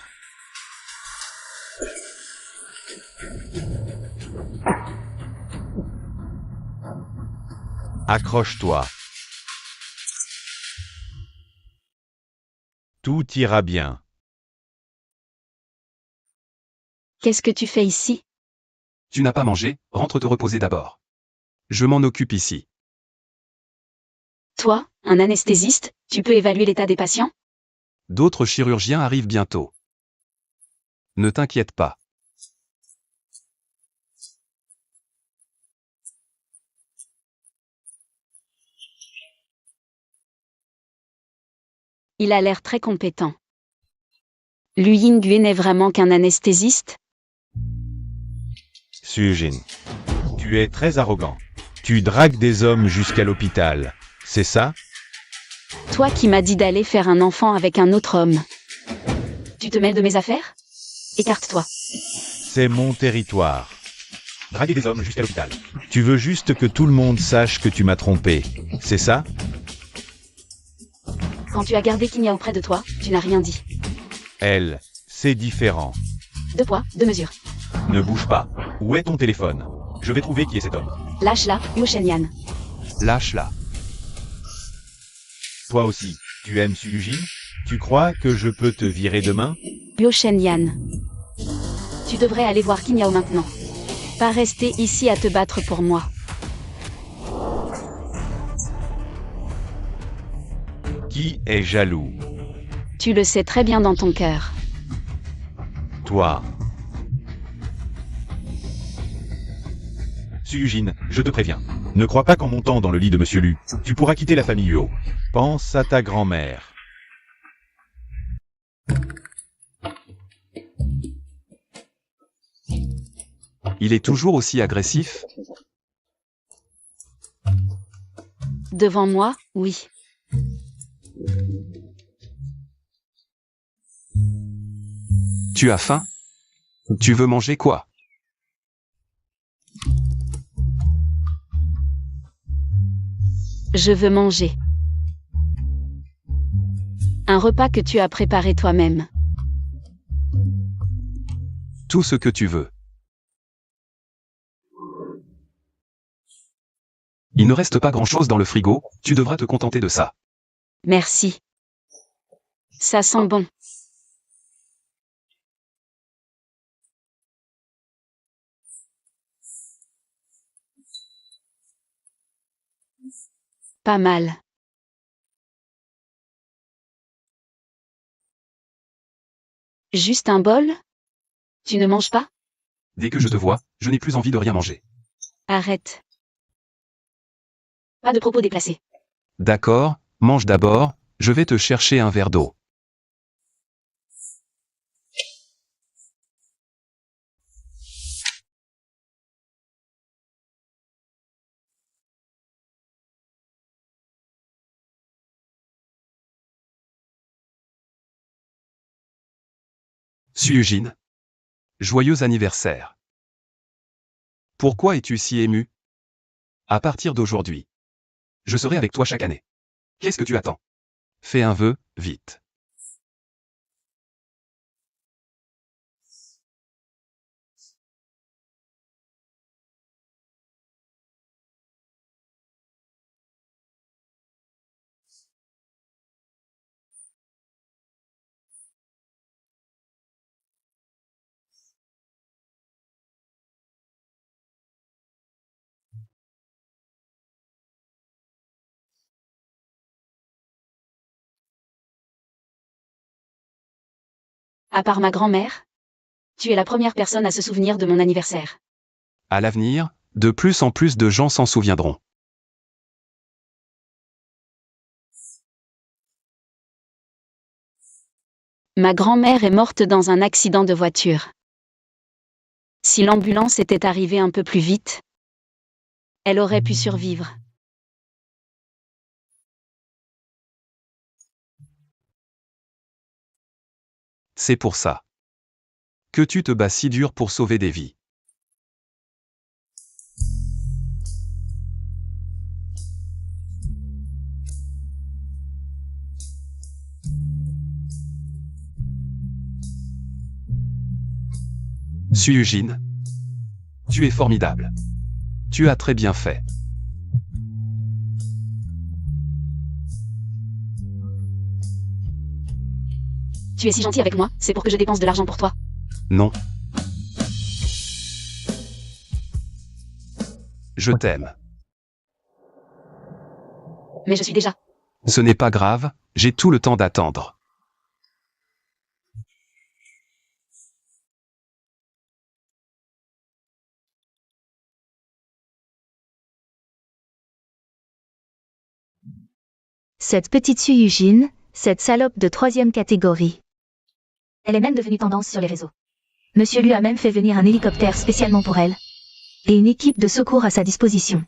Accroche-toi. Tout ira bien. Qu'est-ce que tu fais ici? Tu n'as pas mangé, rentre te reposer d'abord. Je m'en occupe ici. Toi, un anesthésiste, tu peux évaluer l'état des patients? D'autres chirurgiens arrivent bientôt. Ne t'inquiète pas. Il a l'air très compétent. Lu Yingui n'est vraiment qu'un anesthésiste? Sujin. Tu es très arrogant. Tu dragues des hommes jusqu'à l'hôpital. C'est ça? Toi qui m'as dit d'aller faire un enfant avec un autre homme. Tu te mêles de mes affaires? Écarte-toi. C'est mon territoire. Draguer des hommes jusqu'à l'hôpital. Tu veux juste que tout le monde sache que tu m'as trompé. C'est ça? Quand tu as gardé Kinya auprès de toi, tu n'as rien dit. Elle, c'est différent. 2 poids, 2 mesures. Ne bouge pas. Où est ton téléphone? Je vais trouver qui est cet homme. Lâche-la, Yo Shenyan. Lâche-la. Toi aussi, tu aimes Sujin? Tu crois que je peux te virer demain? Yo Shenyan. Tu devrais aller voir Kinyao maintenant. Pas rester ici à te battre pour moi. Qui est jaloux? Tu le sais très bien dans ton cœur. Toi. Sujin, je te préviens. Ne crois pas qu'en montant dans le lit de Monsieur Lu, tu pourras quitter la famille Huo. Pense à ta grand-mère. Il est toujours aussi agressif? Devant moi, oui. Tu as faim? Tu veux manger quoi? Je veux manger. Un repas que tu as préparé toi-même. Tout ce que tu veux. Il ne reste pas grand-chose dans le frigo, tu devras te contenter de ça. Merci. Ça sent bon. Pas mal. Juste un bol? Tu ne manges pas? Dès que je te vois, je n'ai plus envie de rien manger. Arrête. Pas de propos déplacés. D'accord, mange d'abord, je vais te chercher un verre d'eau. Sujin. Joyeux anniversaire. Pourquoi es-tu si ému? À partir d'aujourd'hui, je serai avec toi chaque année. Qu'est-ce que tu attends? Fais un vœu, vite. À part ma grand-mère, tu es la première personne à se souvenir de mon anniversaire. À l'avenir, de plus en plus de gens s'en souviendront. Ma grand-mère est morte dans un accident de voiture. Si l'ambulance était arrivée un peu plus vite, elle aurait pu survivre. C'est pour ça que tu te bats si dur pour sauver des vies. Sujin. Tu es formidable. Tu as très bien fait. Tu es si gentil avec moi, c'est pour que je dépense de l'argent pour toi. Non. Je t'aime. Mais je suis déjà. Ce n'est pas grave, j'ai tout le temps d'attendre. Cette petite Suyujin, cette salope de 3e catégorie. Elle est même devenue tendance sur les réseaux. Monsieur Lu a même fait venir un hélicoptère spécialement pour elle. Et une équipe de secours à sa disposition.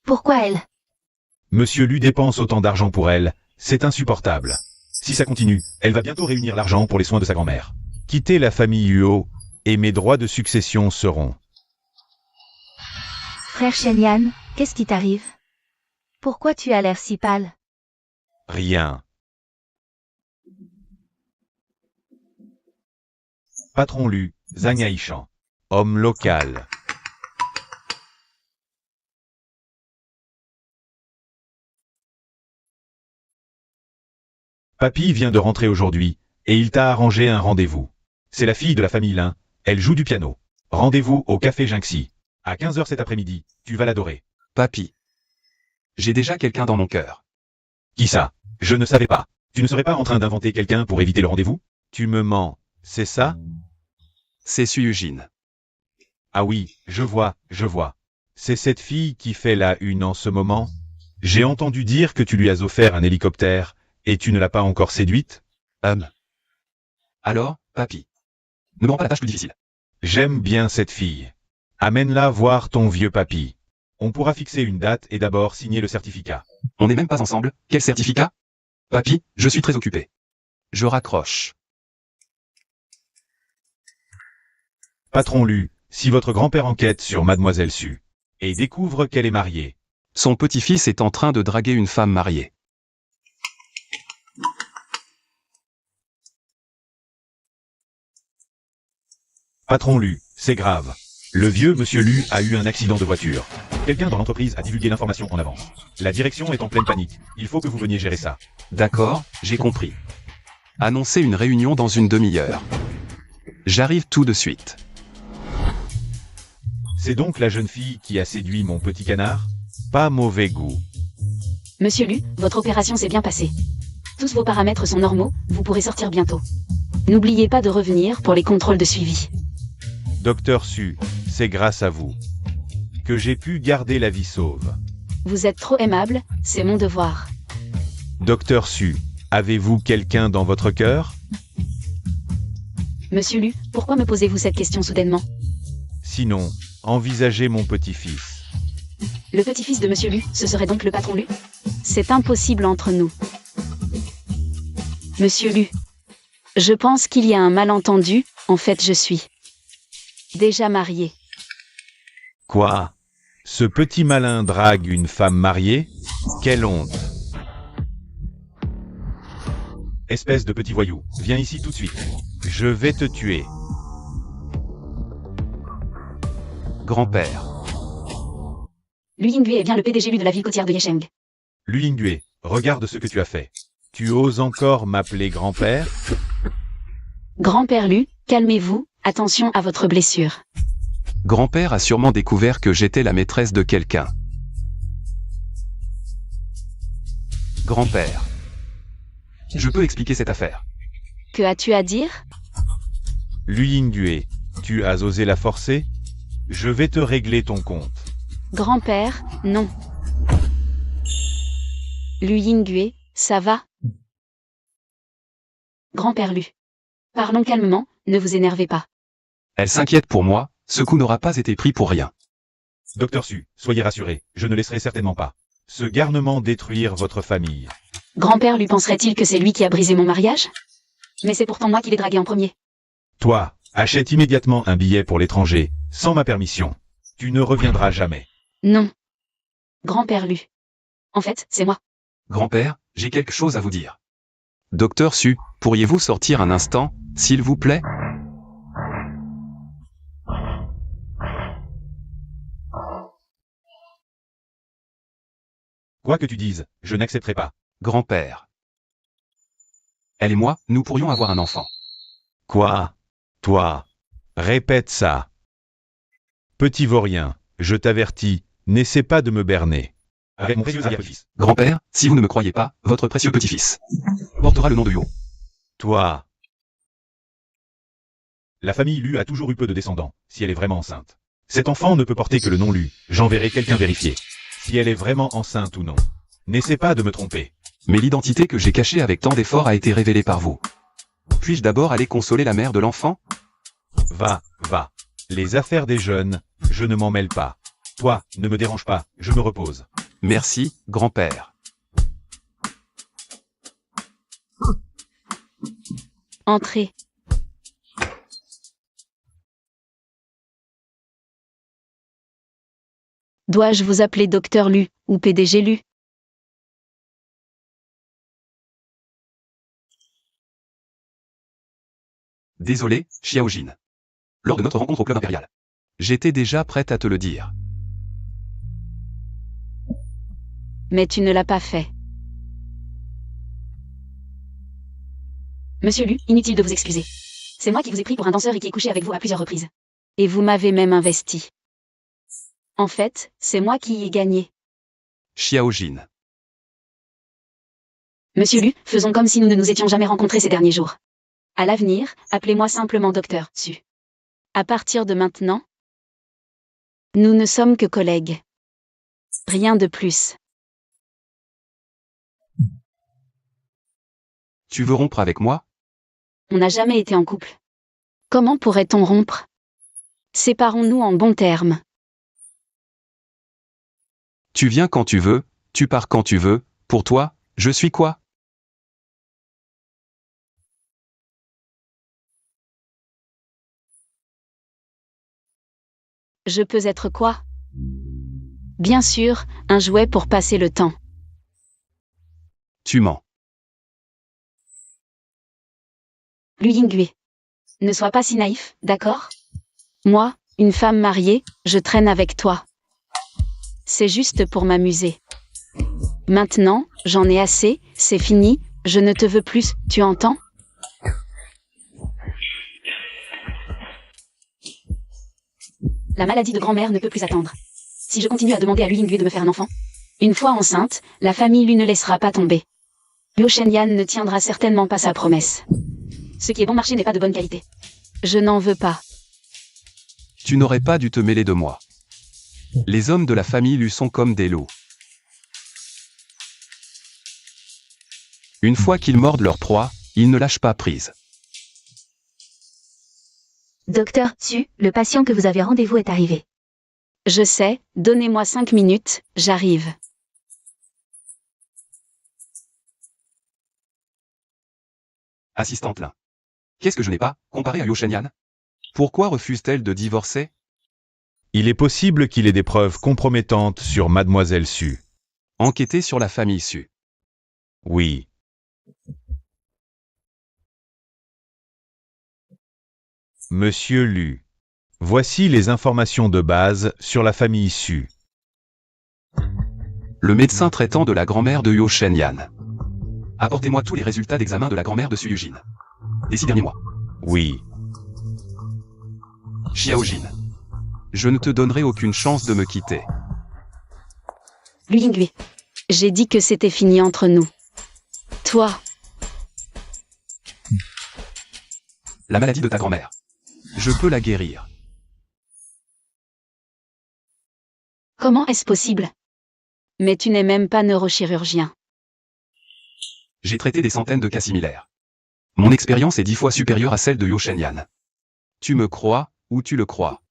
Pourquoi elle? Monsieur Lu dépense autant d'argent pour elle, c'est insupportable. Si ça continue, elle va bientôt réunir l'argent pour les soins de sa grand-mère. Quittez la famille Huo, et mes droits de succession seront... Frère Shenyan, qu'est-ce qui t'arrive? Pourquoi tu as l'air si pâle? Rien. Patron Lu, Zhang Haishan. Homme local. Papy vient de rentrer aujourd'hui, et il t'a arrangé un rendez-vous. C'est la fille de la famille Lin, elle joue du piano. Rendez-vous au café Jinxi. À 15h cet après-midi, tu vas l'adorer. Papy. J'ai déjà quelqu'un dans mon cœur. Qui ça? Je ne savais pas. Tu ne serais pas en train d'inventer quelqu'un pour éviter le rendez-vous? Tu me mens, c'est ça? C'est Suyujin. Ah oui, je vois. C'est cette fille qui fait la une en ce moment? J'ai entendu dire que tu lui as offert un hélicoptère, et tu ne l'as pas encore séduite? Alors, papy. Ne me rends pas la tâche plus difficile. J'aime bien cette fille. Amène-la voir ton vieux papy. On pourra fixer une date et d'abord signer le certificat. On n'est même pas ensemble. Quel certificat? Papy, je suis très occupé. Je raccroche. Patron Lu, si votre grand-père enquête sur Mademoiselle Su et découvre qu'elle est mariée. Son petit-fils est en train de draguer une femme mariée. Patron Lu, c'est grave. Le vieux monsieur Lu a eu un accident de voiture. Quelqu'un dans l'entreprise a divulgué l'information en avance. La direction est en pleine panique. Il faut que vous veniez gérer ça. D'accord, j'ai compris. Annoncez une réunion dans une demi-heure. J'arrive tout de suite. C'est donc la jeune fille qui a séduit mon petit canard? Pas mauvais goût. Monsieur Lu, votre opération s'est bien passée. Tous vos paramètres sont normaux, vous pourrez sortir bientôt. N'oubliez pas de revenir pour les contrôles de suivi. Docteur Su, c'est grâce à vous que j'ai pu garder la vie sauve. Vous êtes trop aimable, c'est mon devoir. Docteur Su, avez-vous quelqu'un dans votre cœur? Monsieur Lu, pourquoi me posez-vous cette question soudainement? Sinon, envisagez mon petit-fils. Le petit-fils de Monsieur Lu, ce serait donc le patron Lu? C'est impossible entre nous. Monsieur Lu, je pense qu'il y a un malentendu, en fait je suis déjà mariée. Quoi? Ce petit malin drague une femme mariée? Quelle honte! Espèce de petit voyou, viens ici tout de suite. Je vais te tuer. Grand-père. Lu Yingdue est bien le PDG de la ville côtière de Yesheng. Lu Yingdue, regarde ce que tu as fait. Tu oses encore m'appeler grand-père? Grand-père Lu, calmez-vous, attention à votre blessure. Grand-père a sûrement découvert que j'étais la maîtresse de quelqu'un. Grand-père. Je peux expliquer cette affaire. Que as-tu à dire? Lu Yingdue, tu as osé la forcer? Je vais te régler ton compte. Grand-père, non. Lu Yingdue, ça va? Grand-père Lu. Parlons calmement, ne vous énervez pas. Elle s'inquiète pour moi, ce coup n'aura pas été pris pour rien. Docteur Su, soyez rassuré, je ne laisserai certainement pas ce garnement détruire votre famille. Grand-père Lu penserait-il que c'est lui qui a brisé mon mariage? Mais c'est pourtant moi qui l'ai dragué en premier. Toi, achète immédiatement un billet pour l'étranger, sans ma permission. Tu ne reviendras jamais. Non. Grand-père Lu. En fait, c'est moi. Grand-père, j'ai quelque chose à vous dire. Docteur Su, pourriez-vous sortir un instant, s'il vous plaît? Quoi que tu dises, je n'accepterai pas. Grand-père. Elle et moi, nous pourrions avoir un enfant. Quoi? Toi? Répète ça. Petit vaurien, je t'avertis, n'essaie pas de me berner. Avec mon précieux arrière-petit-fils. Grand-père, si vous ne me croyez pas, votre précieux petit-fils portera le nom de Huo. Toi. La famille Lu a toujours eu peu de descendants, si elle est vraiment enceinte. Cet enfant ne peut porter que le nom Lu, j'enverrai quelqu'un vérifier. Si elle est vraiment enceinte ou non. N'essaie pas de me tromper. Mais l'identité que j'ai cachée avec tant d'efforts a été révélée par vous. Puis-je d'abord aller consoler la mère de l'enfant? Va, va. Les affaires des jeunes, je ne m'en mêle pas. Toi, ne me dérange pas, je me repose. Merci, grand-père. Entrez. Dois-je vous appeler Docteur Lu, ou PDG Lu? Désolé, Xiaojin. Lors de notre rencontre au club impérial. J'étais déjà prête à te le dire. Mais tu ne l'as pas fait. Monsieur Lu, inutile de vous excuser. C'est moi qui vous ai pris pour un danseur et qui ai couché avec vous à plusieurs reprises. Et vous m'avez même investi. En fait, c'est moi qui y ai gagné. Xiaojin. Monsieur Lu, faisons comme si nous ne nous étions jamais rencontrés ces derniers jours. À l'avenir, appelez-moi simplement Docteur Su. À partir de maintenant, nous ne sommes que collègues. Rien de plus. Tu veux rompre avec moi? On n'a jamais été en couple. Comment pourrait-on rompre? Séparons-nous en bons termes. Tu viens quand tu veux, tu pars quand tu veux, pour toi, je suis quoi? Je peux être quoi? Bien sûr, un jouet pour passer le temps. Tu mens. Lu Yingui. Ne sois pas si naïf, d'accord? Moi, une femme mariée, je traîne avec toi. C'est juste pour m'amuser. Maintenant, j'en ai assez, c'est fini, je ne te veux plus, tu entends? La maladie de grand-mère ne peut plus attendre. Si je continue à demander à Lu Yingui de me faire un enfant, une fois enceinte, la famille Lu ne laissera pas tomber. Liu Shenyan ne tiendra certainement pas sa promesse. Ce qui est bon marché n'est pas de bonne qualité. Je n'en veux pas. Tu n'aurais pas dû te mêler de moi. Les hommes de la famille Lu sont comme des loups. Une fois qu'ils mordent leur proie, ils ne lâchent pas prise. Docteur Su, le patient que vous avez rendez-vous est arrivé. Je sais, donnez-moi 5 minutes, j'arrive. Assistante Lin. Qu'est-ce que je n'ai pas, comparé à Liu Shenyan? Pourquoi refuse-t-elle de divorcer? Il est possible qu'il ait des preuves compromettantes sur Mademoiselle Su. Enquêter sur la famille Su. Oui. Monsieur Lu. Voici les informations de base sur la famille Su. Le médecin traitant de la grand-mère de Liu Shenyan. Apportez-moi tous les résultats d'examen de la grand-mère de Su Yujin. Des 6 derniers mois. Oui. Xiaojin. Je ne te donnerai aucune chance de me quitter. Lu Yingui. J'ai dit que c'était fini entre nous. Toi, La maladie de ta grand-mère. Je peux la guérir. Comment est-ce possible? mais tu n'es même pas neurochirurgien. J'ai traité des centaines de cas similaires. Mon expérience est 10 fois supérieure à celle de Liu Shenyan. Tu me crois, ou tu le crois?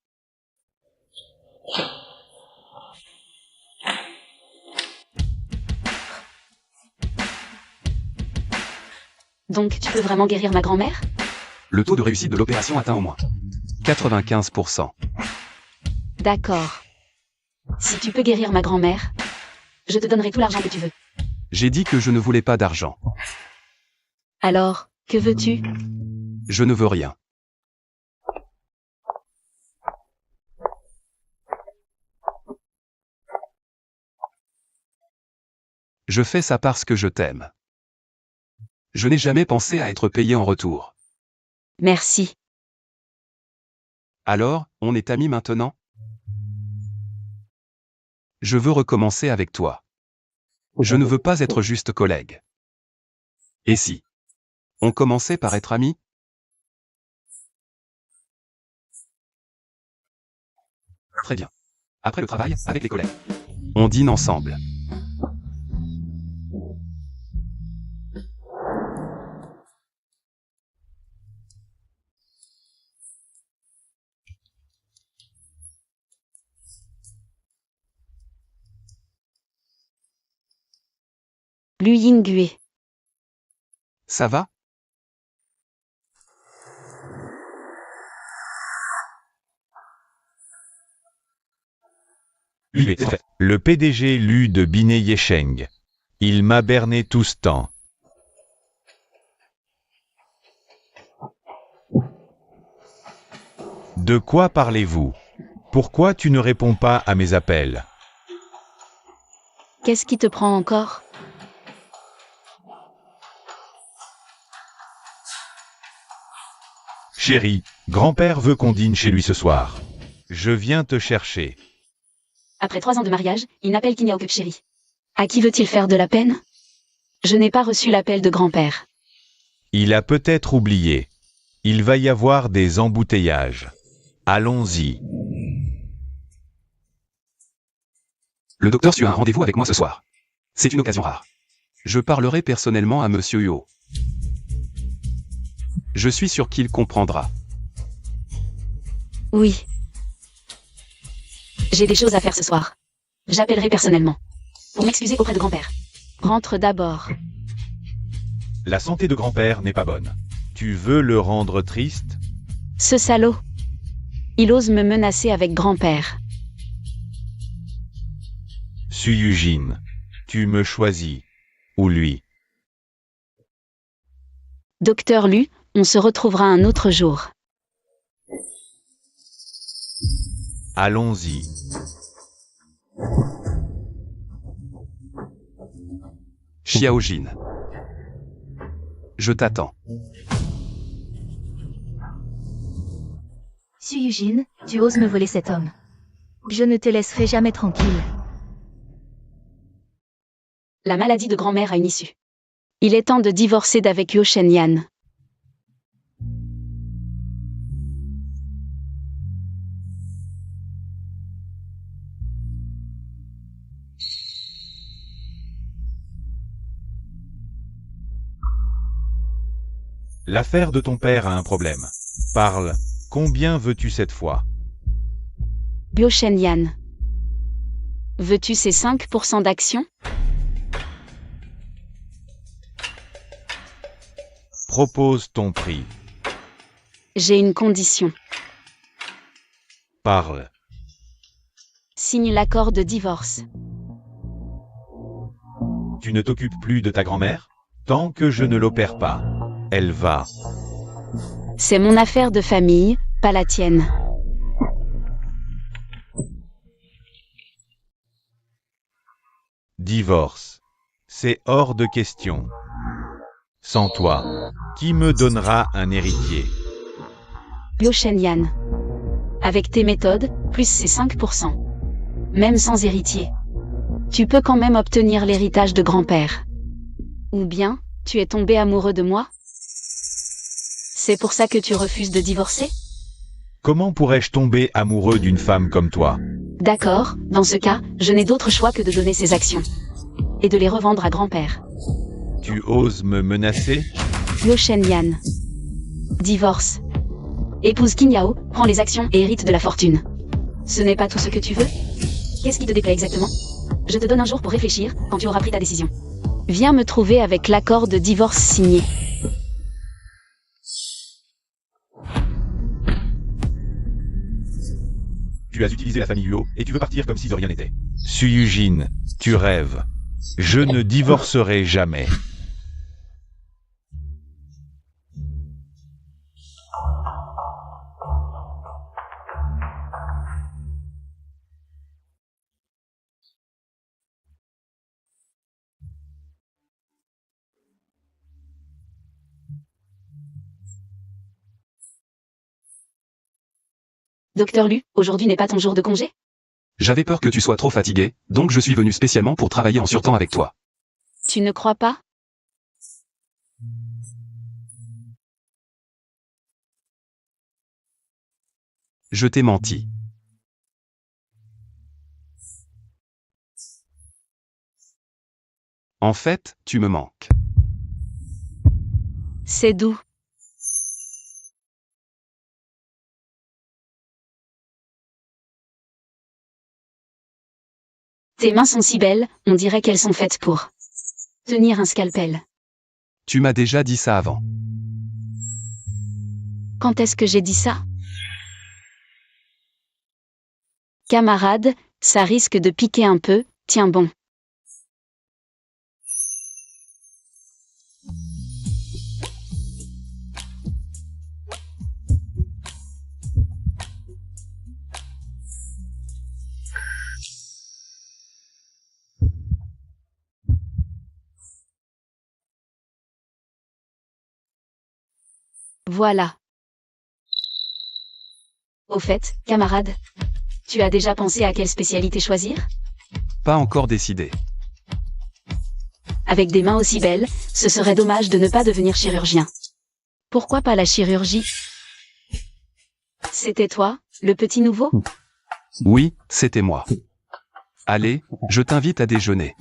Donc tu peux vraiment guérir ma grand-mère? Le taux de réussite de l'opération atteint au moins 95%. D'accord. Si tu peux guérir ma grand-mère, je te donnerai tout l'argent que tu veux. J'ai dit que je ne voulais pas d'argent. Alors, que veux-tu? Je ne veux rien. Je fais ça parce que je t'aime. Je n'ai jamais pensé à être payé en retour. Merci. Alors, on est amis maintenant? Je veux recommencer avec toi. Je ne veux pas être juste collègue. Et si on commençait par être amis? Très bien. Après le travail, avec les collègues. On dîne ensemble. Lu Yinghui. Ça va? Lui est fait. Le PDG Lu de Binet Yesheng. Il m'a berné tout ce temps. De quoi parlez-vous? Pourquoi tu ne réponds pas à mes appels? Qu'est-ce qui te prend encore? Chérie, grand-père veut qu'on dîne chez lui ce soir. Je viens te chercher. Après 3 ans de mariage, il n'appelle Kinyao que chérie. À qui veut-il faire de la peine? Je n'ai pas reçu l'appel de grand-père. Il a peut-être oublié. Il va y avoir des embouteillages. Allons-y. Le docteur Su a un rendez-vous avec moi ce soir. C'est une occasion rare. Je parlerai personnellement à Monsieur Yo. Je suis sûr qu'il comprendra. Oui. J'ai des choses à faire ce soir. J'appellerai personnellement. Pour m'excuser auprès de grand-père. Rentre d'abord. La santé de grand-père n'est pas bonne. Tu veux le rendre triste? Ce salaud. Il ose me menacer avec grand-père. Su-Yujin, tu me choisis. Ou lui. Docteur Lu, on se retrouvera un autre jour. Allons-y. Xiaojin. Je t'attends. Su-Yujin, tu oses me voler cet homme. Je ne te laisserai jamais tranquille. La maladie de grand-mère a une issue. Il est temps de divorcer d'avec Yo Shenyan. L'affaire de ton père a un problème. Parle. Combien veux-tu cette fois? Yo Shenyan. Veux-tu ces 5% d'action? Propose ton prix. J'ai une condition. Parle. Signe l'accord de divorce. Tu ne t'occupes plus de ta grand-mère? Tant que je ne l'opère pas. Elle va. C'est mon affaire de famille, pas la tienne. Divorce. C'est hors de question. Sans toi, qui me donnera un héritier? Yo Shenyan. Avec tes méthodes, plus ces 5%. Même sans héritier. Tu peux quand même obtenir l'héritage de grand-père. Ou bien, tu es tombé amoureux de moi? C'est pour ça que tu refuses de divorcer? Comment pourrais-je tomber amoureux d'une femme comme toi? D'accord, dans ce cas, je n'ai d'autre choix que de donner ces actions. Et de les revendre à grand-père. Tu oses me menacer? Yo Shenyan. Divorce. Épouse Kinyao, prends les actions et hérite de la fortune. Ce n'est pas tout ce que tu veux? Qu'est-ce qui te déplaît exactement? Je te donne un jour pour réfléchir, quand tu auras pris ta décision. Viens me trouver avec l'accord de divorce signé. Tu as utilisé la famille Huo et tu veux partir comme si de rien n'était. Su-Yujin, tu rêves. Je ne divorcerai jamais. Docteur Lu, aujourd'hui n'est pas ton jour de congé? J'avais peur que tu sois trop fatigué, donc je suis venu spécialement pour travailler en surtemps avec toi. Tu ne crois pas? Je t'ai menti. En fait, tu me manques. C'est doux. Tes mains sont si belles, on dirait qu'elles sont faites pour. Tenir un scalpel. Tu m'as déjà dit ça avant. Quand est-ce que j'ai dit ça? Camarade, ça risque de piquer un peu, tiens bon. Voilà. Au fait, camarade, tu as déjà pensé à quelle spécialité choisir? Pas encore décidé. Avec des mains aussi belles, ce serait dommage de ne pas devenir chirurgien. Pourquoi pas la chirurgie? C'était toi, le petit nouveau? Oui, c'était moi. Allez, je t'invite à déjeuner.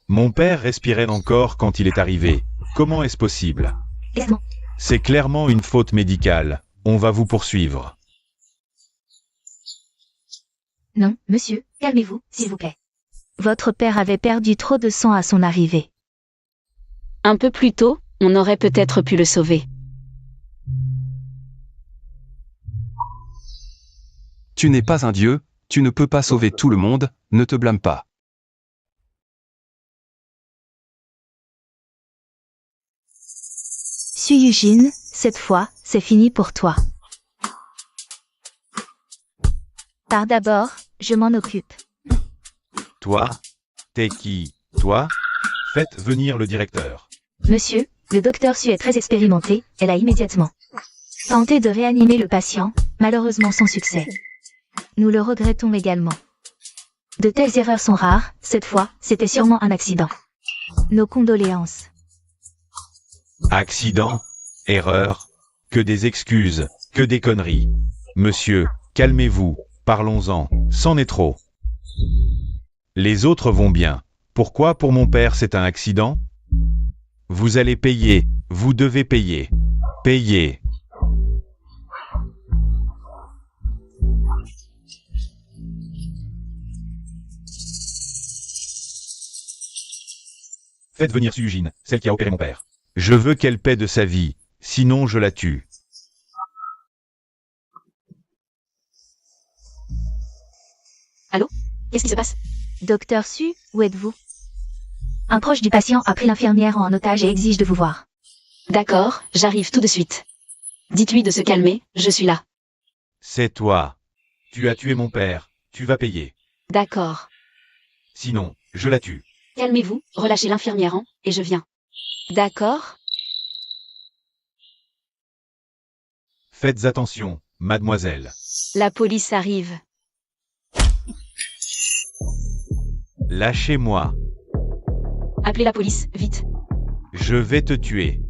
Mon père respirait encore quand il est arrivé. Comment est-ce possible? Exactement. C'est clairement une faute médicale. On va vous poursuivre. Non, monsieur, calmez-vous, s'il vous plaît. Votre père avait perdu trop de sang à son arrivée. Un peu plus tôt, on aurait peut-être pu le sauver. Tu n'es pas un dieu, tu ne peux pas sauver tout le monde, ne te blâme pas. Suyujin, cette fois, c'est fini pour toi. Par d'abord, je m'en occupe. Toi? T'es qui? Toi? Faites venir le directeur. Monsieur, le docteur Su est très expérimenté, elle a immédiatement tenté de réanimer le patient, malheureusement sans succès. Nous le regrettons également. De telles erreurs sont rares, cette fois, c'était sûrement un accident. Nos condoléances. Accident? Erreur? Que des excuses, que des conneries. Monsieur, calmez-vous, parlons-en, c'en est trop. Les autres vont bien. Pourquoi pour mon père c'est un accident? Vous allez payer, vous devez payer. Payez. Faites venir Suyujin, celle qui a opéré mon père. Je veux qu'elle paie de sa vie, sinon je la tue. Allô? Qu'est-ce qui se passe? Docteur Su, où êtes-vous? Un proche du patient a pris l'infirmière en otage et exige de vous voir. D'accord, j'arrive tout de suite. Dites-lui de se calmer, je suis là. C'est toi. Tu as tué mon père, tu vas payer. D'accord. Sinon, je la tue. Calmez-vous, relâchez l'infirmière et je viens. D'accord? Faites attention, mademoiselle. La police arrive. Lâchez-moi. Appelez la police, vite. Je vais te tuer.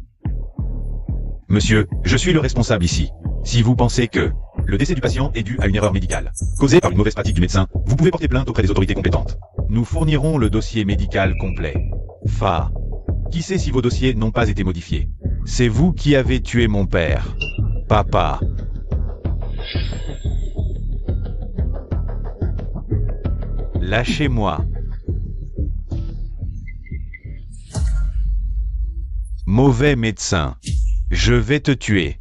Monsieur, je suis le responsable ici. Si vous pensez que le décès du patient est dû à une erreur médicale, causée par une mauvaise pratique du médecin, vous pouvez porter plainte auprès des autorités compétentes. Nous fournirons le dossier médical complet. Qui sait si vos dossiers n'ont pas été modifiés? C'est vous qui avez tué mon père. Papa. Lâchez-moi. Mauvais médecin. Je vais te tuer.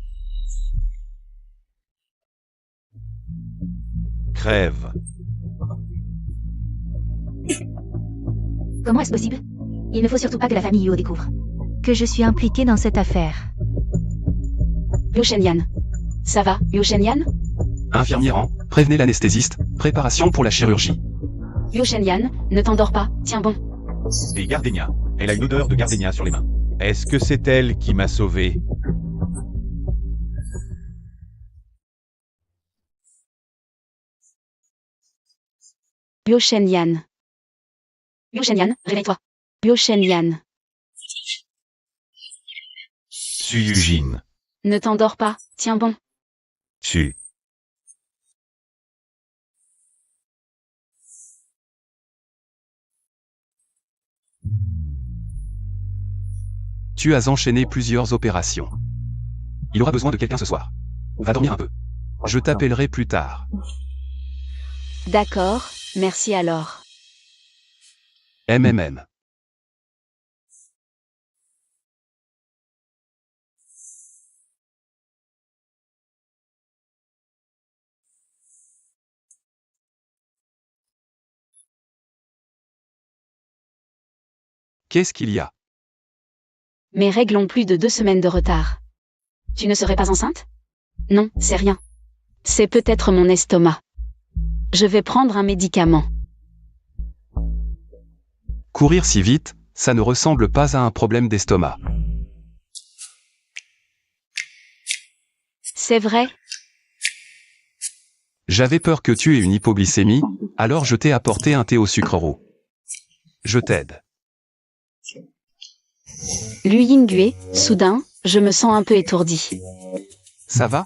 Crève. Comment est-ce possible? Il ne faut surtout pas que la famille Yu découvre que je suis impliquée dans cette affaire. Liu Shenyan. Ça va, Liu Shenyan? Infirmière, prévenez l'anesthésiste, préparation pour la chirurgie. Liu Shenyan, ne t'endors pas, tiens bon. Et gardénia. Elle a une odeur de gardénia sur les mains. Est-ce que c'est elle qui m'a sauvé? Liu Shenyan. Liu Shenyan, réveille-toi. Liu Shenyan. Suyujin. Ne t'endors pas, tiens bon. Tu. Tu as enchaîné plusieurs opérations. Il aura besoin de quelqu'un ce soir. Va dormir un peu. Je t'appellerai plus tard. D'accord, merci alors. MMM. Qu'est-ce qu'il y a? Mes règles ont plus de 2 semaines de retard. Tu ne serais pas enceinte? Non, c'est rien. C'est peut-être mon estomac. Je vais prendre un médicament. Courir si vite, ça ne ressemble pas à un problème d'estomac. C'est vrai? J'avais peur que tu aies une hypoglycémie, alors je t'ai apporté un thé au sucre roux. Je t'aide. Lui Yingüe, soudain, je me sens un peu étourdi. Ça va?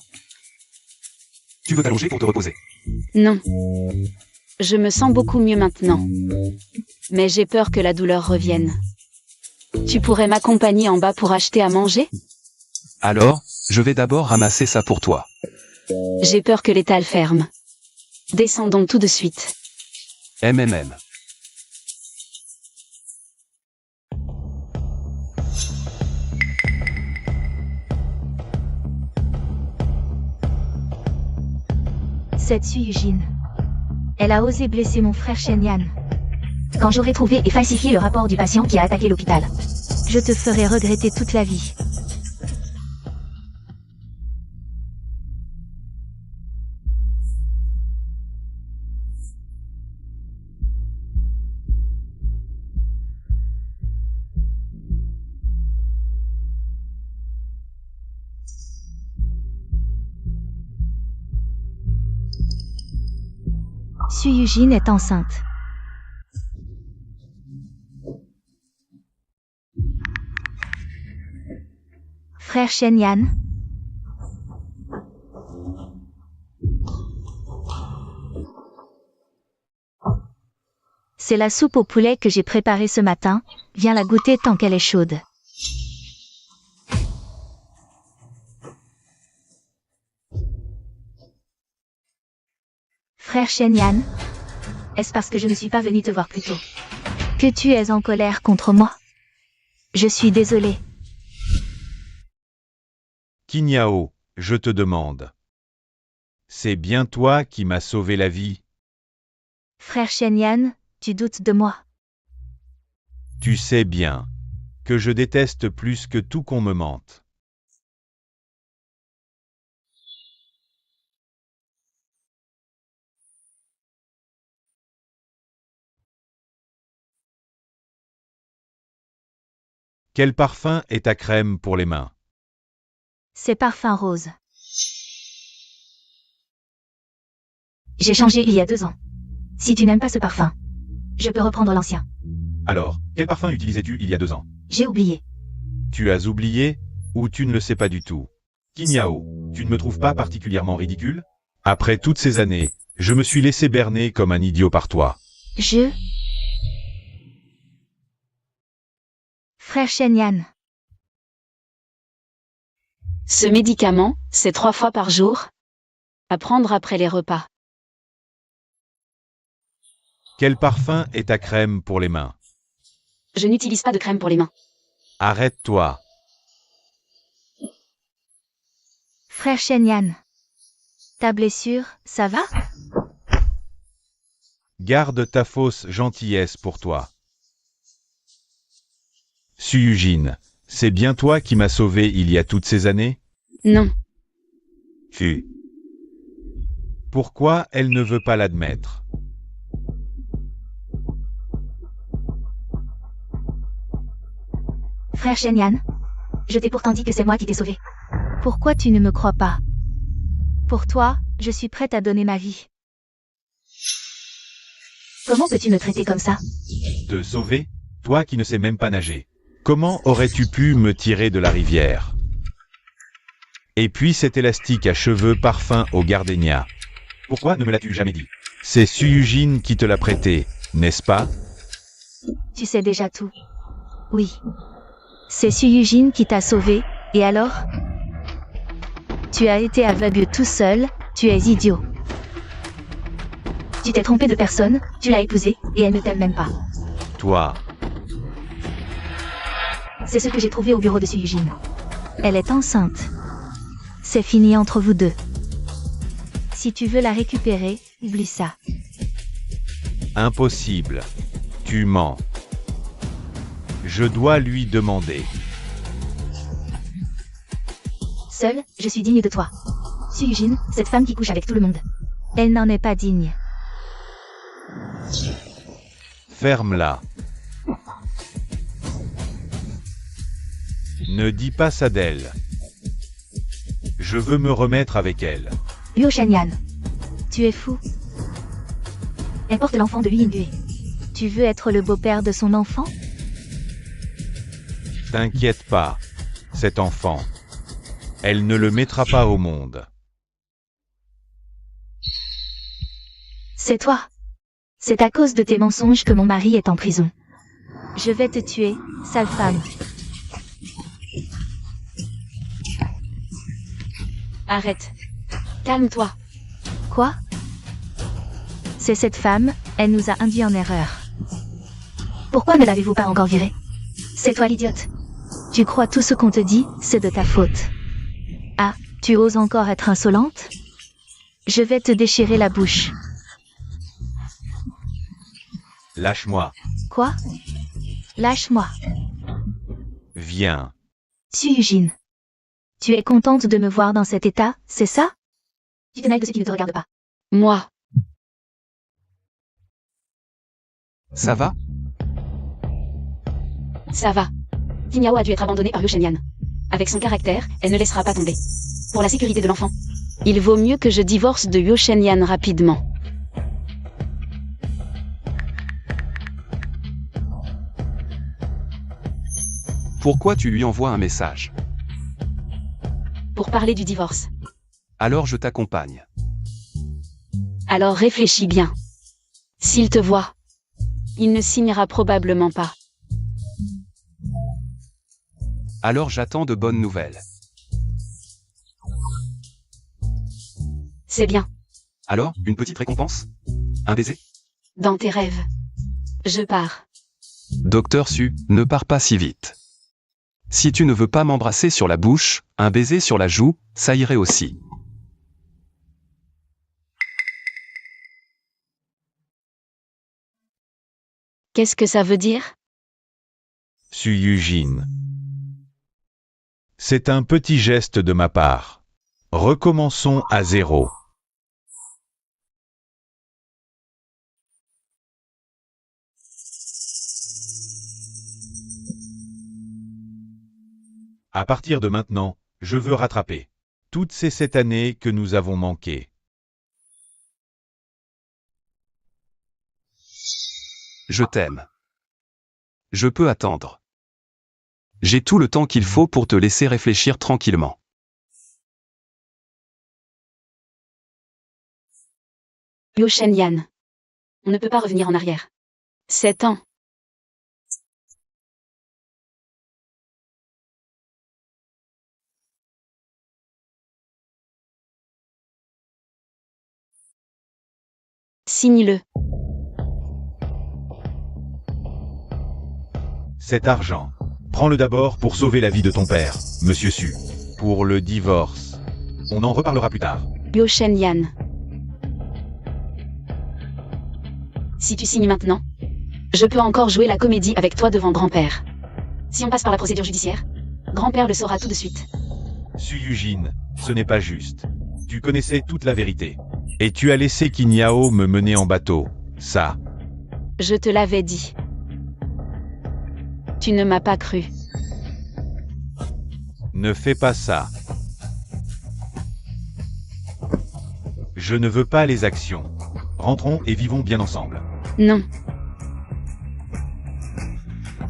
Tu veux t'allonger pour te reposer? Non. Je me sens beaucoup mieux maintenant. Mais j'ai peur que la douleur revienne. Tu pourrais m'accompagner en bas pour acheter à manger? Alors, je vais d'abord ramasser ça pour toi. J'ai peur que l'étal ferme. Descendons tout de suite. MMM. Cette Suyujin. Elle a osé blesser mon frère Shenyan. Quand j'aurai trouvé et falsifié le rapport du patient qui a attaqué l'hôpital, je te ferai regretter toute la vie. Suyujin est enceinte. Frère Shenyan. C'est la soupe au poulet que j'ai préparée ce matin, viens la goûter tant qu'elle est chaude. Frère Shenyan, est-ce parce que je ne suis pas venue te voir plus tôt que tu es en colère contre moi? Je suis désolée. Qinyao, je te demande. C'est bien toi qui m'as sauvé la vie. Frère Shenyan, tu doutes de moi. Tu sais bien que je déteste plus que tout qu'on me mente. Quel parfum est ta crème pour les mains? C'est parfum rose. J'ai changé il y a 2 ans. Si tu n'aimes pas ce parfum, je peux reprendre l'ancien. Alors, quel parfum utilisais-tu il y a 2 ans? J'ai oublié. Tu as oublié, ou tu ne le sais pas du tout? Qinyao, tu ne me trouves pas particulièrement ridicule? Après toutes ces années, je me suis laissé berner comme un idiot par toi. Frère Shenyan. Ce médicament, c'est 3 fois par jour. À prendre après les repas. Quel parfum est ta crème pour les mains? Je n'utilise pas de crème pour les mains. Arrête-toi. Frère Shenyan. Ta blessure, ça va? Garde ta fausse gentillesse pour toi. Suyujin, c'est bien toi qui m'as sauvé il y a toutes ces années? Non. Pourquoi elle ne veut pas l'admettre? Frère Shenyan. Je t'ai pourtant dit que c'est moi qui t'ai sauvé. Pourquoi tu ne me crois pas? Pour toi, je suis prête à donner ma vie. Comment peux-tu me traiter comme ça? Te sauver? Toi qui ne sais même pas nager. Comment aurais-tu pu me tirer de la rivière? Et puis cet élastique à cheveux parfum au gardenia. Pourquoi ne me l'as-tu jamais dit? C'est Suyujin qui te l'a prêté, n'est-ce pas? Tu sais déjà tout. Oui. C'est Suyujin qui t'a sauvé, et alors? Tu as été aveugle tout seul, tu es idiot. Tu t'es trompé de personne, tu l'as épousée, et elle ne t'aime même pas. Toi. C'est ce que j'ai trouvé au bureau de Suyujin. Elle est enceinte. C'est fini entre vous deux. Si tu veux la récupérer, oublie ça. Impossible. Tu mens. Je dois lui demander. Seule, je suis digne de toi. Su-Yujin, cette femme qui couche avec tout le monde. Elle n'en est pas digne. Ferme-la. Ne dis pas ça d'elle. Je veux me remettre avec elle. Liu Shenyan. Tu es fou. Elle porte l'enfant de Yu Yinbue. Tu veux être le beau-père de son enfant? T'inquiète pas. Cet enfant. Elle ne le mettra pas au monde. C'est toi. C'est à cause de tes mensonges que mon mari est en prison. Je vais te tuer, sale femme. Arrête. Calme-toi. Quoi? C'est cette femme, elle nous a induits en erreur. Pourquoi ne l'avez-vous pas encore virée? C'est toi l'idiote. Tu crois tout ce qu'on te dit, c'est de ta faute. Ah, tu oses encore être insolente? Je vais te déchirer la bouche. Lâche-moi. Quoi? Lâche-moi. Viens. Su-Yujin. Tu es contente de me voir dans cet état, c'est ça? Tu te mêles de ce qui ne te regarde pas. Moi. Ça va? Ça va. Tinyao a dû être abandonnée par Liu Shenyan. Avec son caractère, elle ne laissera pas tomber. Pour la sécurité de l'enfant. Il vaut mieux que je divorce de Liu Shenyan rapidement. Pourquoi tu lui envoies un message? Pour parler du divorce. Alors je t'accompagne. Alors réfléchis bien. S'il te voit, il ne signera probablement pas. Alors j'attends de bonnes nouvelles. C'est bien. Alors, une petite récompense? Un baiser? Dans tes rêves. Je pars. Docteur Su, ne pars pas si vite. Si tu ne veux pas m'embrasser sur la bouche, un baiser sur la joue, ça irait aussi. Qu'est-ce que ça veut dire? Su-Yujin. C'est un petit geste de ma part. Recommençons à zéro. À partir de maintenant, je veux rattraper toutes ces 7 années que nous avons manquées. Je t'aime. Je peux attendre. J'ai tout le temps qu'il faut pour te laisser réfléchir tranquillement. Liu Shenyan. On ne peut pas revenir en arrière. 7 ans. Signe-le. Cet argent, prends-le d'abord pour sauver la vie de ton père, Monsieur Su. Pour le divorce. On en reparlera plus tard. Liu Shenyan. Si tu signes maintenant, je peux encore jouer la comédie avec toi devant grand-père. Si on passe par la procédure judiciaire, grand-père le saura tout de suite. Su-Yujin, ce n'est pas juste. Tu connaissais toute la vérité. Et tu as laissé Qinyao me mener en bateau. Ça. Je te l'avais dit. Tu ne m'as pas cru. Ne fais pas ça. Je ne veux pas les actions. Rentrons et vivons bien ensemble. Non.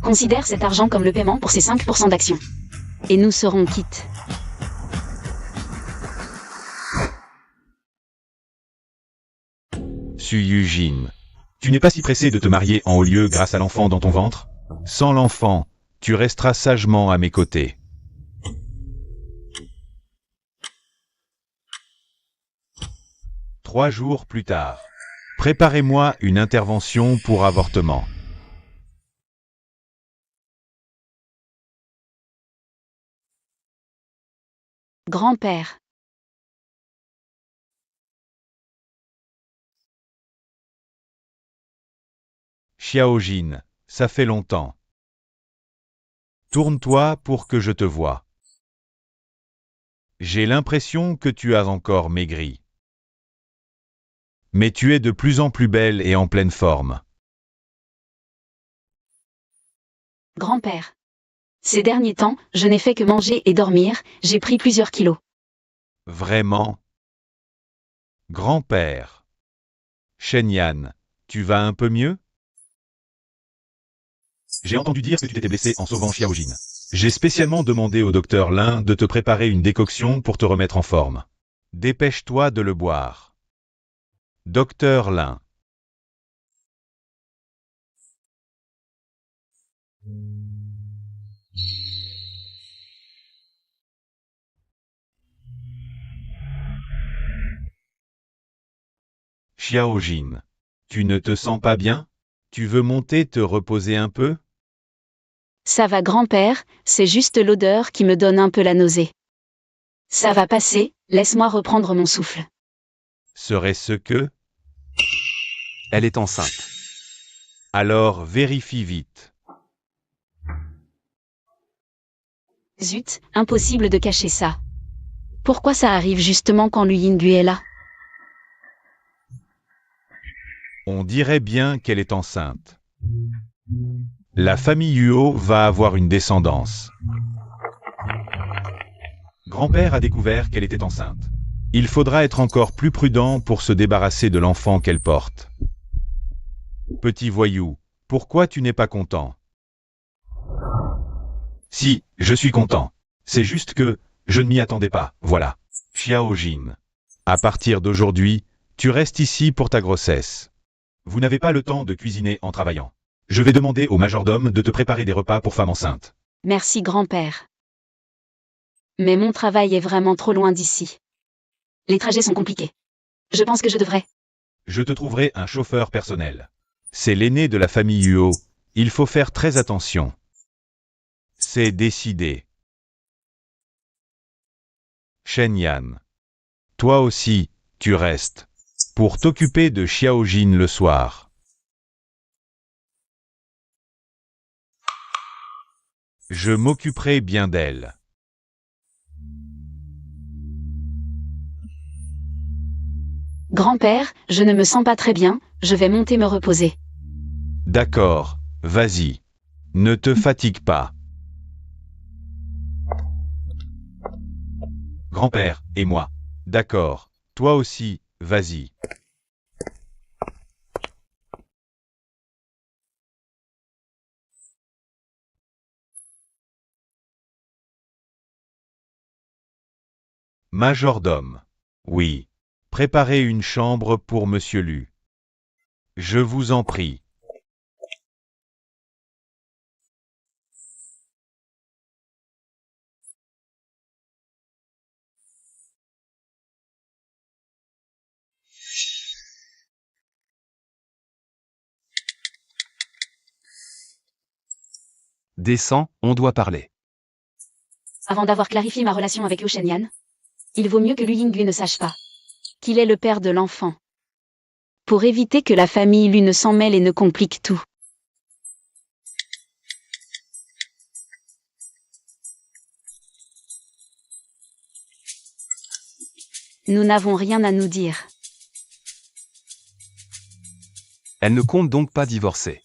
Considère cet argent comme le paiement pour ces 5% d'actions. Et nous serons quittes. Su-Yujin. Tu n'es pas si pressé de te marier en haut lieu grâce à l'enfant dans ton ventre? Sans l'enfant, tu resteras sagement à mes côtés. Trois jours plus tard. Préparez-moi une intervention pour avortement. Grand-père. Xiaojin, ça fait longtemps. Tourne-toi pour que je te voie. J'ai l'impression que tu as encore maigri. Mais tu es de plus en plus belle et en pleine forme. Grand-père. Ces derniers temps, je n'ai fait que manger et dormir, j'ai pris plusieurs kilos. Vraiment? Grand-père. Shenyan, tu vas un peu mieux? J'ai entendu dire que tu t'étais blessé en sauvant Xiaojin. J'ai spécialement demandé au docteur Lin de te préparer une décoction pour te remettre en forme. Dépêche-toi de le boire. Docteur Lin. Xiaojin. Tu ne te sens pas bien? Tu veux monter te reposer un peu? Ça va grand-père, c'est juste l'odeur qui me donne un peu la nausée. Ça va passer, laisse-moi reprendre mon souffle. Serait-ce que? Elle est enceinte. Alors vérifie vite. Zut, impossible de cacher ça. Pourquoi ça arrive justement quand Lu Yinglu est là? On dirait bien qu'elle est enceinte. La famille Yuo va avoir une descendance. Grand-père a découvert qu'elle était enceinte. Il faudra être encore plus prudent pour se débarrasser de l'enfant qu'elle porte. Petit voyou, pourquoi tu n'es pas content? Si, je suis content. C'est juste que, je ne m'y attendais pas, voilà. Xiaojin. À partir d'aujourd'hui, tu restes ici pour ta grossesse. Vous n'avez pas le temps de cuisiner en travaillant. Je vais demander au majordome de te préparer des repas pour femmes enceintes. Merci grand-père. Mais mon travail est vraiment trop loin d'ici. Les trajets sont compliqués. Je pense que je devrais. Je te trouverai un chauffeur personnel. C'est l'aîné de la famille Yuo. Il faut faire très attention. C'est décidé. Shenyan. Toi aussi, tu restes. Pour t'occuper de Xiaojin le soir. Je m'occuperai bien d'elle. Grand-père, je ne me sens pas très bien, je vais monter me reposer. D'accord, vas-y. Ne te fatigue pas. Grand-père, et moi. D'accord, toi aussi, vas-y. Majordome. Oui. Préparez une chambre pour Monsieur Lu. Je vous en prie. Descends, on doit parler. Avant d'avoir clarifié ma relation avec Liu Shenyan, Il vaut mieux que Lu Yinglu ne sache pas qu'il est le père de l'enfant. Pour éviter que la famille Lu ne s'en mêle et ne complique tout. Nous n'avons rien à nous dire. Elle ne compte donc pas divorcer.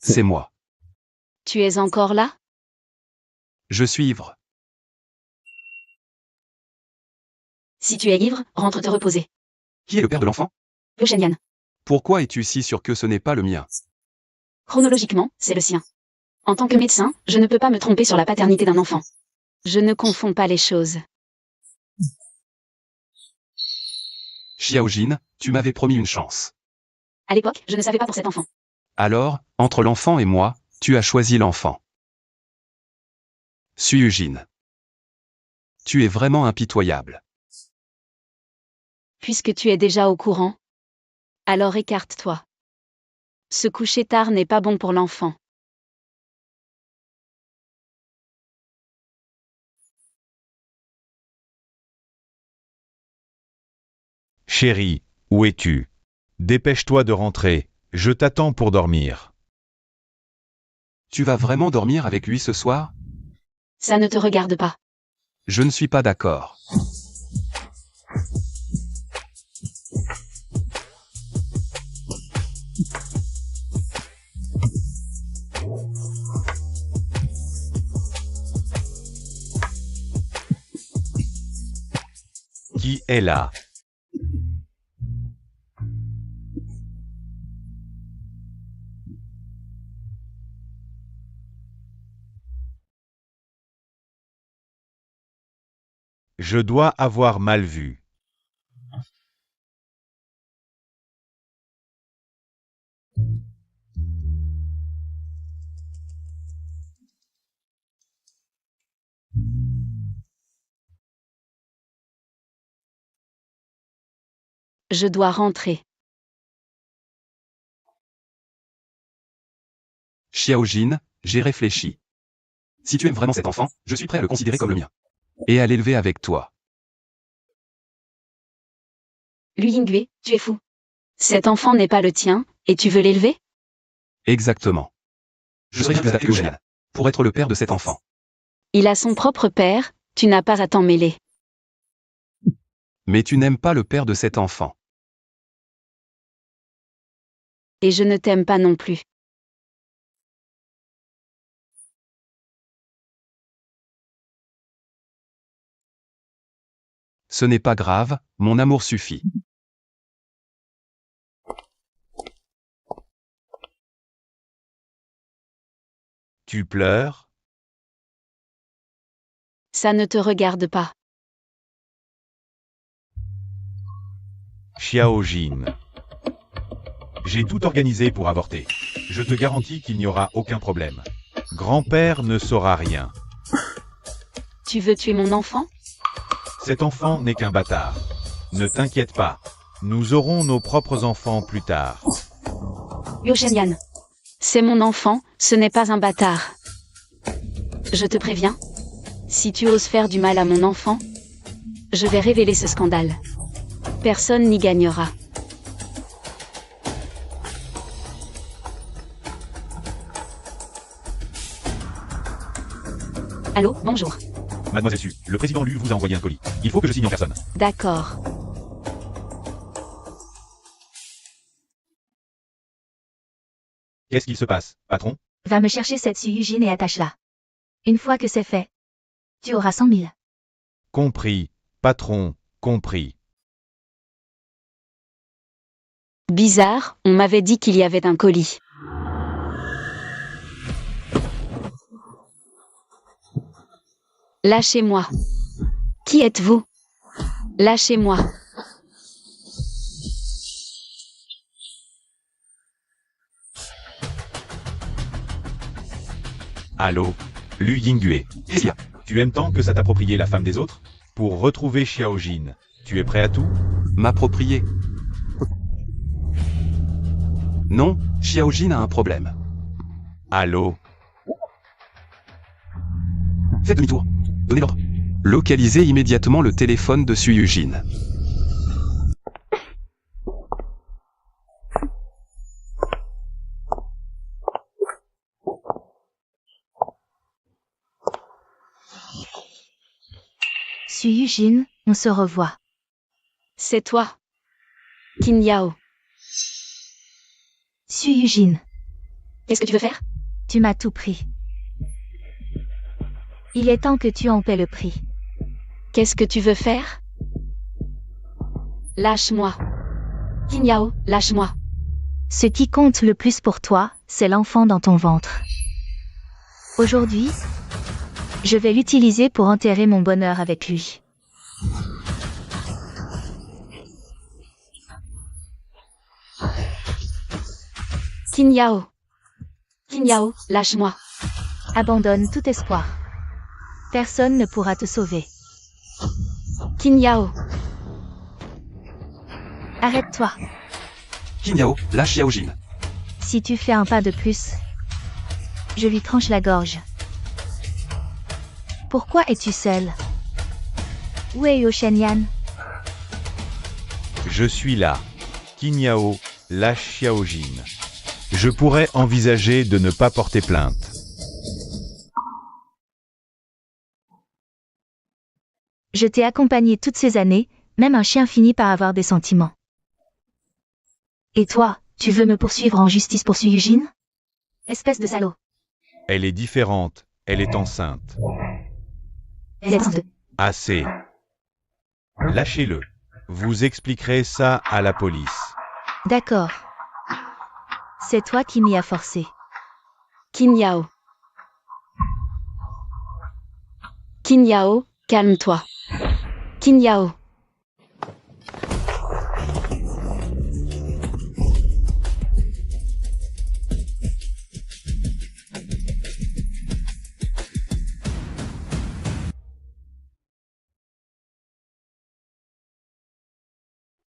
C'est moi. Tu es encore là? Je suis ivre. si tu es ivre, rentre te reposer. Qui est le père de l'enfant? Liu Shenyan. Pourquoi es-tu si sûr que ce n'est pas le mien? Chronologiquement, c'est le sien. En tant que médecin, je ne peux pas me tromper sur la paternité d'un enfant. Je ne confonds pas les choses. Xiaojin, tu m'avais promis une chance. À l'époque, je ne savais pas pour cet enfant. Alors, entre l'enfant et moi, tu as choisi l'enfant. Suyujin. Tu es vraiment impitoyable. Puisque tu es déjà au courant, alors écarte-toi. Se coucher tard n'est pas bon pour l'enfant. Chérie, où es-tu? Dépêche-toi de rentrer, je t'attends pour dormir. Tu vas vraiment dormir avec lui ce soir? Ça ne te regarde pas. Je ne suis pas d'accord. Qui est là? Je dois avoir mal vu. Je dois rentrer. Xiaojin, j'ai réfléchi. Si tu aimes vraiment cet enfant, je suis prêt à le considérer comme le mien. Et à l'élever avec toi. Lui Yingwei, tu es fou. Cet enfant n'est pas le tien, et tu veux l'élever? Exactement. Je serai bien plus adapté au génial. Pour être le père de cet enfant. Il a son propre père, tu n'as pas à t'en mêler. Mais tu n'aimes pas le père de cet enfant. Et je ne t'aime pas non plus. Ce n'est pas grave, mon amour suffit. Tu pleures? Ça ne te regarde pas. Xiaojin. J'ai tout organisé pour avorter. Je te garantis qu'il n'y aura aucun problème. Grand-père ne saura rien. Tu veux tuer mon enfant? Cet enfant n'est qu'un bâtard. Ne t'inquiète pas. Nous aurons nos propres enfants plus tard. Yo Shenyan. C'est mon enfant, ce n'est pas un bâtard. Je te préviens. Si tu oses faire du mal à mon enfant, je vais révéler ce scandale. Personne n'y gagnera. Allô, bonjour. Mademoiselle Su, le président Lu vous a envoyé un colis. Il faut que je signe en personne. D'accord. Qu'est-ce qu'il se passe, patron? Va me chercher cette Suyujin et attache-la. Une fois que c'est fait, tu auras 100 000. Compris, patron, compris. Bizarre, on m'avait dit qu'il y avait un colis. Lâchez-moi. Qui êtes-vous? Lâchez-moi. Allô? Lu Yingwei. Qu'est-ce qu'il y a? Tu aimes tant que ça t'approprier la femme des autres? Pour retrouver Xiaojin, tu es prêt à tout? M'approprier. Non, Xiaojin a un problème. Allô? Faites demi-tour. Donnez l'ordre. Localisez immédiatement le téléphone de Suyujin. Suyujin, on se revoit. C'est toi. Qin Yao. Suyujin, Qu'est-ce que tu veux faire? tu m'as tout pris. Il est temps que tu en paies le prix. Qu'est-ce que tu veux faire? Lâche-moi. Qin Yao, lâche-moi. Ce qui compte le plus pour toi, c'est l'enfant dans ton ventre. Aujourd'hui, je vais l'utiliser pour enterrer mon bonheur avec lui. Qin Yao. Qin Yao, lâche-moi. Abandonne tout espoir. Personne ne pourra te sauver. Qin Yao. Arrête-toi. Qin Yao, lâche Xiaojin. Si tu fais un pas de plus, je lui tranche la gorge. Pourquoi es-tu seul? Où est Yo Shenyan? Je suis là. Qin Yao, lâche Xiaojin. Je pourrais envisager de ne pas porter plainte. Je t'ai accompagné toutes ces années, même un chien finit par avoir des sentiments. Et toi, tu veux me poursuivre en justice pour Suyujin? Espèce de salaud. Elle est différente, elle est enceinte. Elle est enceinte. Assez. Lâchez-le. Vous expliquerez ça à la police. D'accord. C'est toi qui m'y as forcé. Qin Yao. Qin Yao, calme-toi. Qin Yao.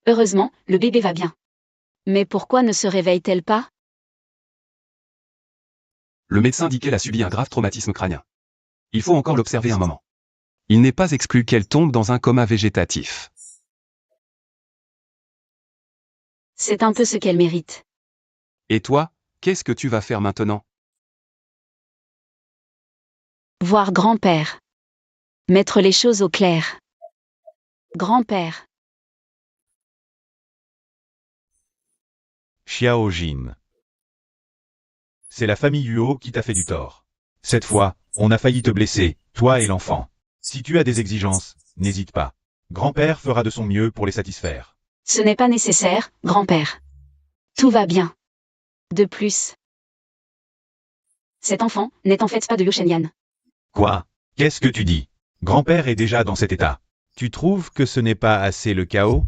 Heureusement, le bébé va bien. Mais pourquoi ne se réveille-t-elle pas? Le médecin dit qu'elle a subi un grave traumatisme crânien. Il faut encore l'observer un moment. Il n'est pas exclu qu'elle tombe dans un coma végétatif. C'est un peu ce qu'elle mérite. Et toi, qu'est-ce que tu vas faire maintenant? Voir grand-père. Mettre les choses au clair. Grand-père. Xiaojin. C'est la famille Yuo qui t'a fait du tort. Cette fois, on a failli te blesser, toi et l'enfant. Si tu as des exigences, n'hésite pas. Grand-père fera de son mieux pour les satisfaire. Ce n'est pas nécessaire, grand-père. Tout va bien. De plus, cet enfant n'est en fait pas de Yo Shenyan. Quoi? Qu'est-ce que tu dis? Grand-père est déjà dans cet état. Tu trouves que ce n'est pas assez le chaos?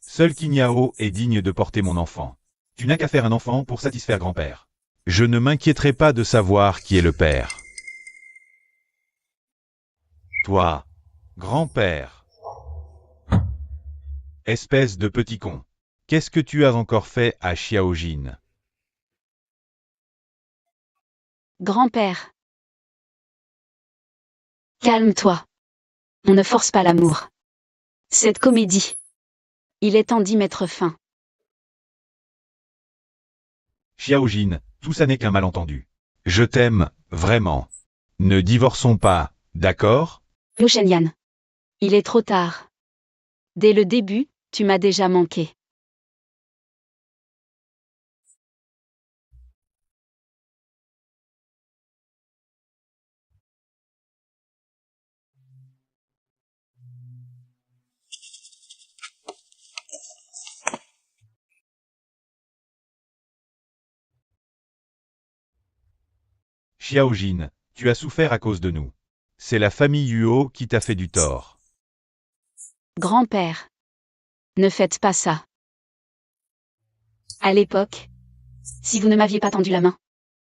Seul Qin Yao est digne de porter mon enfant. Tu n'as qu'à faire un enfant pour satisfaire grand-père. Je ne m'inquiéterai pas de savoir qui est le père. Toi, grand-père. Espèce de petit con. Qu'est-ce que tu as encore fait à Xiaojin? Grand-père. Calme-toi. On ne force pas l'amour. Cette comédie. Il est temps d'y mettre fin. Xiaojin, tout ça n'est qu'un malentendu. Je t'aime, vraiment. Ne divorçons pas, d'accord? Yo Shenyan. Il est trop tard. Dès le début, tu m'as déjà manqué. Xiaojin, tu as souffert à cause de nous. C'est la famille Yuo qui t'a fait du tort. Grand-père. Ne faites pas ça. À l'époque, si vous ne m'aviez pas tendu la main,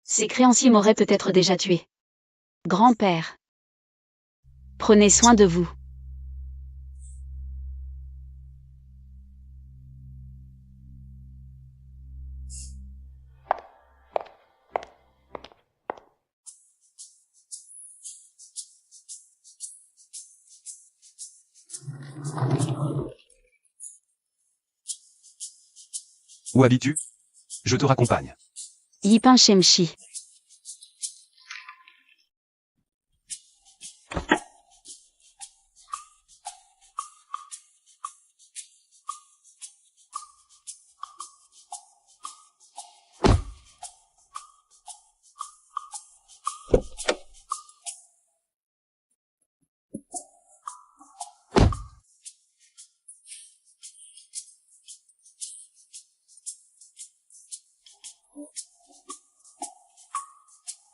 ces créanciers m'auraient peut-être déjà tué. Grand-père. Prenez soin de vous. Où habites-tu? Je te raccompagne. Yipin Shemshi.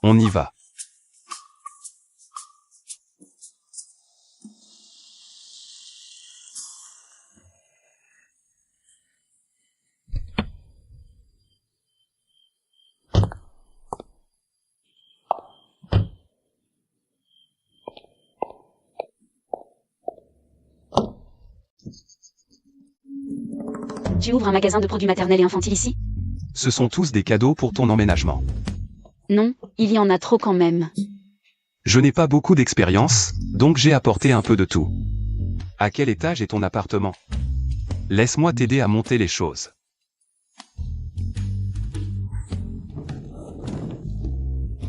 On y va. Tu ouvres un magasin de produits maternels et infantiles ici? Ce sont tous des cadeaux pour ton emménagement. Non, il y en a trop quand même. Je n'ai pas beaucoup d'expérience, donc j'ai apporté un peu de tout. À quel étage est ton appartement? Laisse-moi t'aider à monter les choses.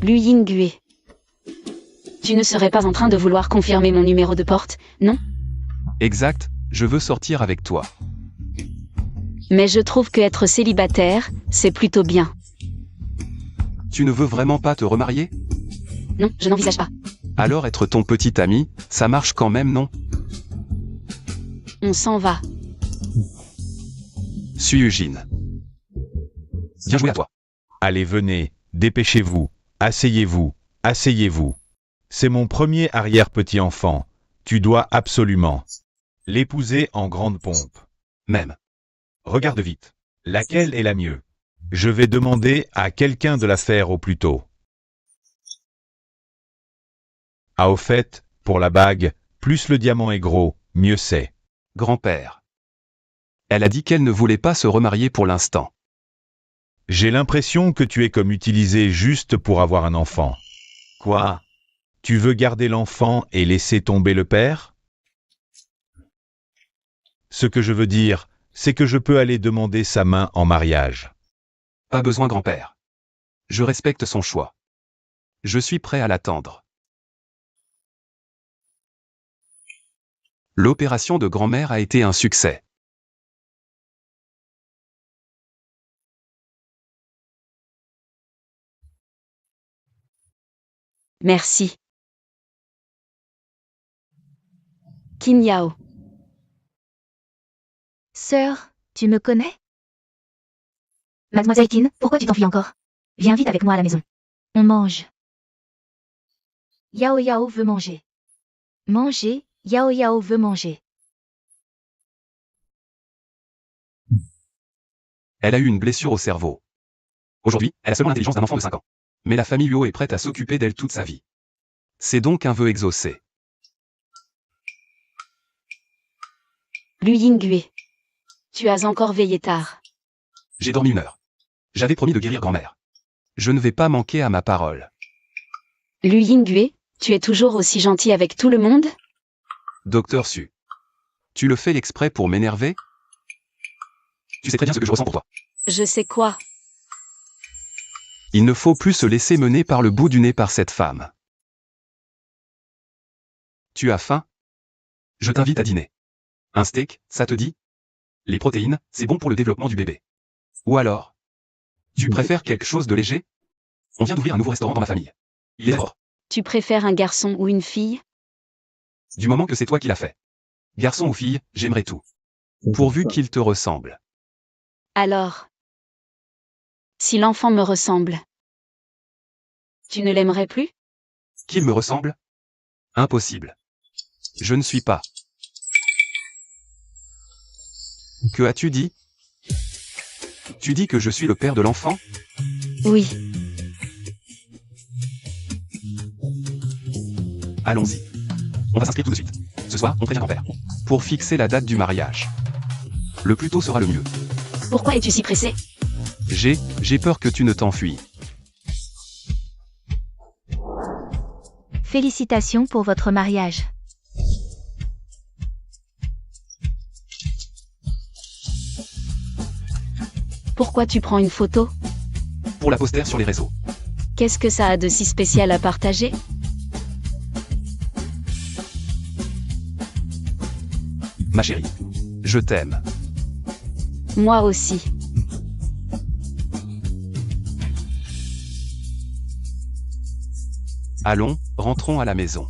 Lu Yinghui. Tu ne serais pas en train de vouloir confirmer mon numéro de porte, non? Exact, je veux sortir avec toi. Mais je trouve que être célibataire, c'est plutôt bien. Tu ne veux vraiment pas te remarier? Non, je n'envisage pas. Alors être ton petit ami, ça marche quand même, non? On s'en va. Suis Eugene. Bien joué à toi. Allez, venez, dépêchez-vous, asseyez-vous, asseyez-vous. C'est mon premier arrière-petit-enfant. Tu dois absolument l'épouser en grande pompe. Même. Regarde vite. Laquelle est la mieux? Je vais demander à quelqu'un de la faire au plus tôt. Ah, au fait, pour la bague, plus le diamant est gros, mieux c'est. Grand-père. Elle a dit qu'elle ne voulait pas se remarier pour l'instant. J'ai l'impression que tu es comme utilisé juste pour avoir un enfant. Quoi? Tu veux garder l'enfant et laisser tomber le père? Ce que je veux dire, c'est que je peux aller demander sa main en mariage. Pas besoin, grand-père. Je respecte son choix. Je suis prêt à l'attendre. L'opération de grand-mère a été un succès. Merci. Qin Yao. Sœur, tu me connais? Mademoiselle Qin, pourquoi tu t'enfuis encore? Viens vite avec moi à la maison. On mange. Yao Yao veut manger. Manger, Yao Yao veut manger. Elle a eu une blessure au cerveau. Aujourd'hui, elle a seulement l'intelligence d'un enfant de 5 ans. Mais la famille Luo est prête à s'occuper d'elle toute sa vie. C'est donc un vœu exaucé. Lu Yinghui. Tu as encore veillé tard. J'ai dormi 1 heure. J'avais promis de guérir grand-mère. Je ne vais pas manquer à ma parole. Lu Yinghui, tu es toujours aussi gentil avec tout le monde? Docteur Su. Tu le fais exprès pour m'énerver? Tu sais très bien ce que je ressens pour toi. Je sais quoi. Il ne faut plus se laisser mener par le bout du nez par cette femme. Tu as faim? Je t'invite à dîner. Un steak, ça te dit? Les protéines, c'est bon pour le développement du bébé. Ou alors? Tu préfères quelque chose de léger? On vient d'ouvrir un nouveau restaurant dans ma famille. Il est fort. Tu préfères un garçon ou une fille? Du moment que c'est toi qui l'as fait. Garçon ou fille, j'aimerais tout. Pourvu qu'il te ressemble. Alors. Si l'enfant me ressemble. Tu ne l'aimerais plus? Qu'il me ressemble? Impossible. Je ne suis pas. Que as-tu dit? Tu dis que je suis le père de l'enfant? Oui. Allons-y. On va s'inscrire tout de suite. Ce soir, on prévient grand-père. Pour fixer la date du mariage. Le plus tôt sera le mieux. Pourquoi es-tu si pressé? J'ai peur que tu ne t'enfuis. Félicitations pour votre mariage. Pourquoi tu prends une photo? Pour la poster sur les réseaux. Qu'est-ce que ça a de si spécial à partager? Ma chérie. Je t'aime. Moi aussi. Allons, rentrons à la maison.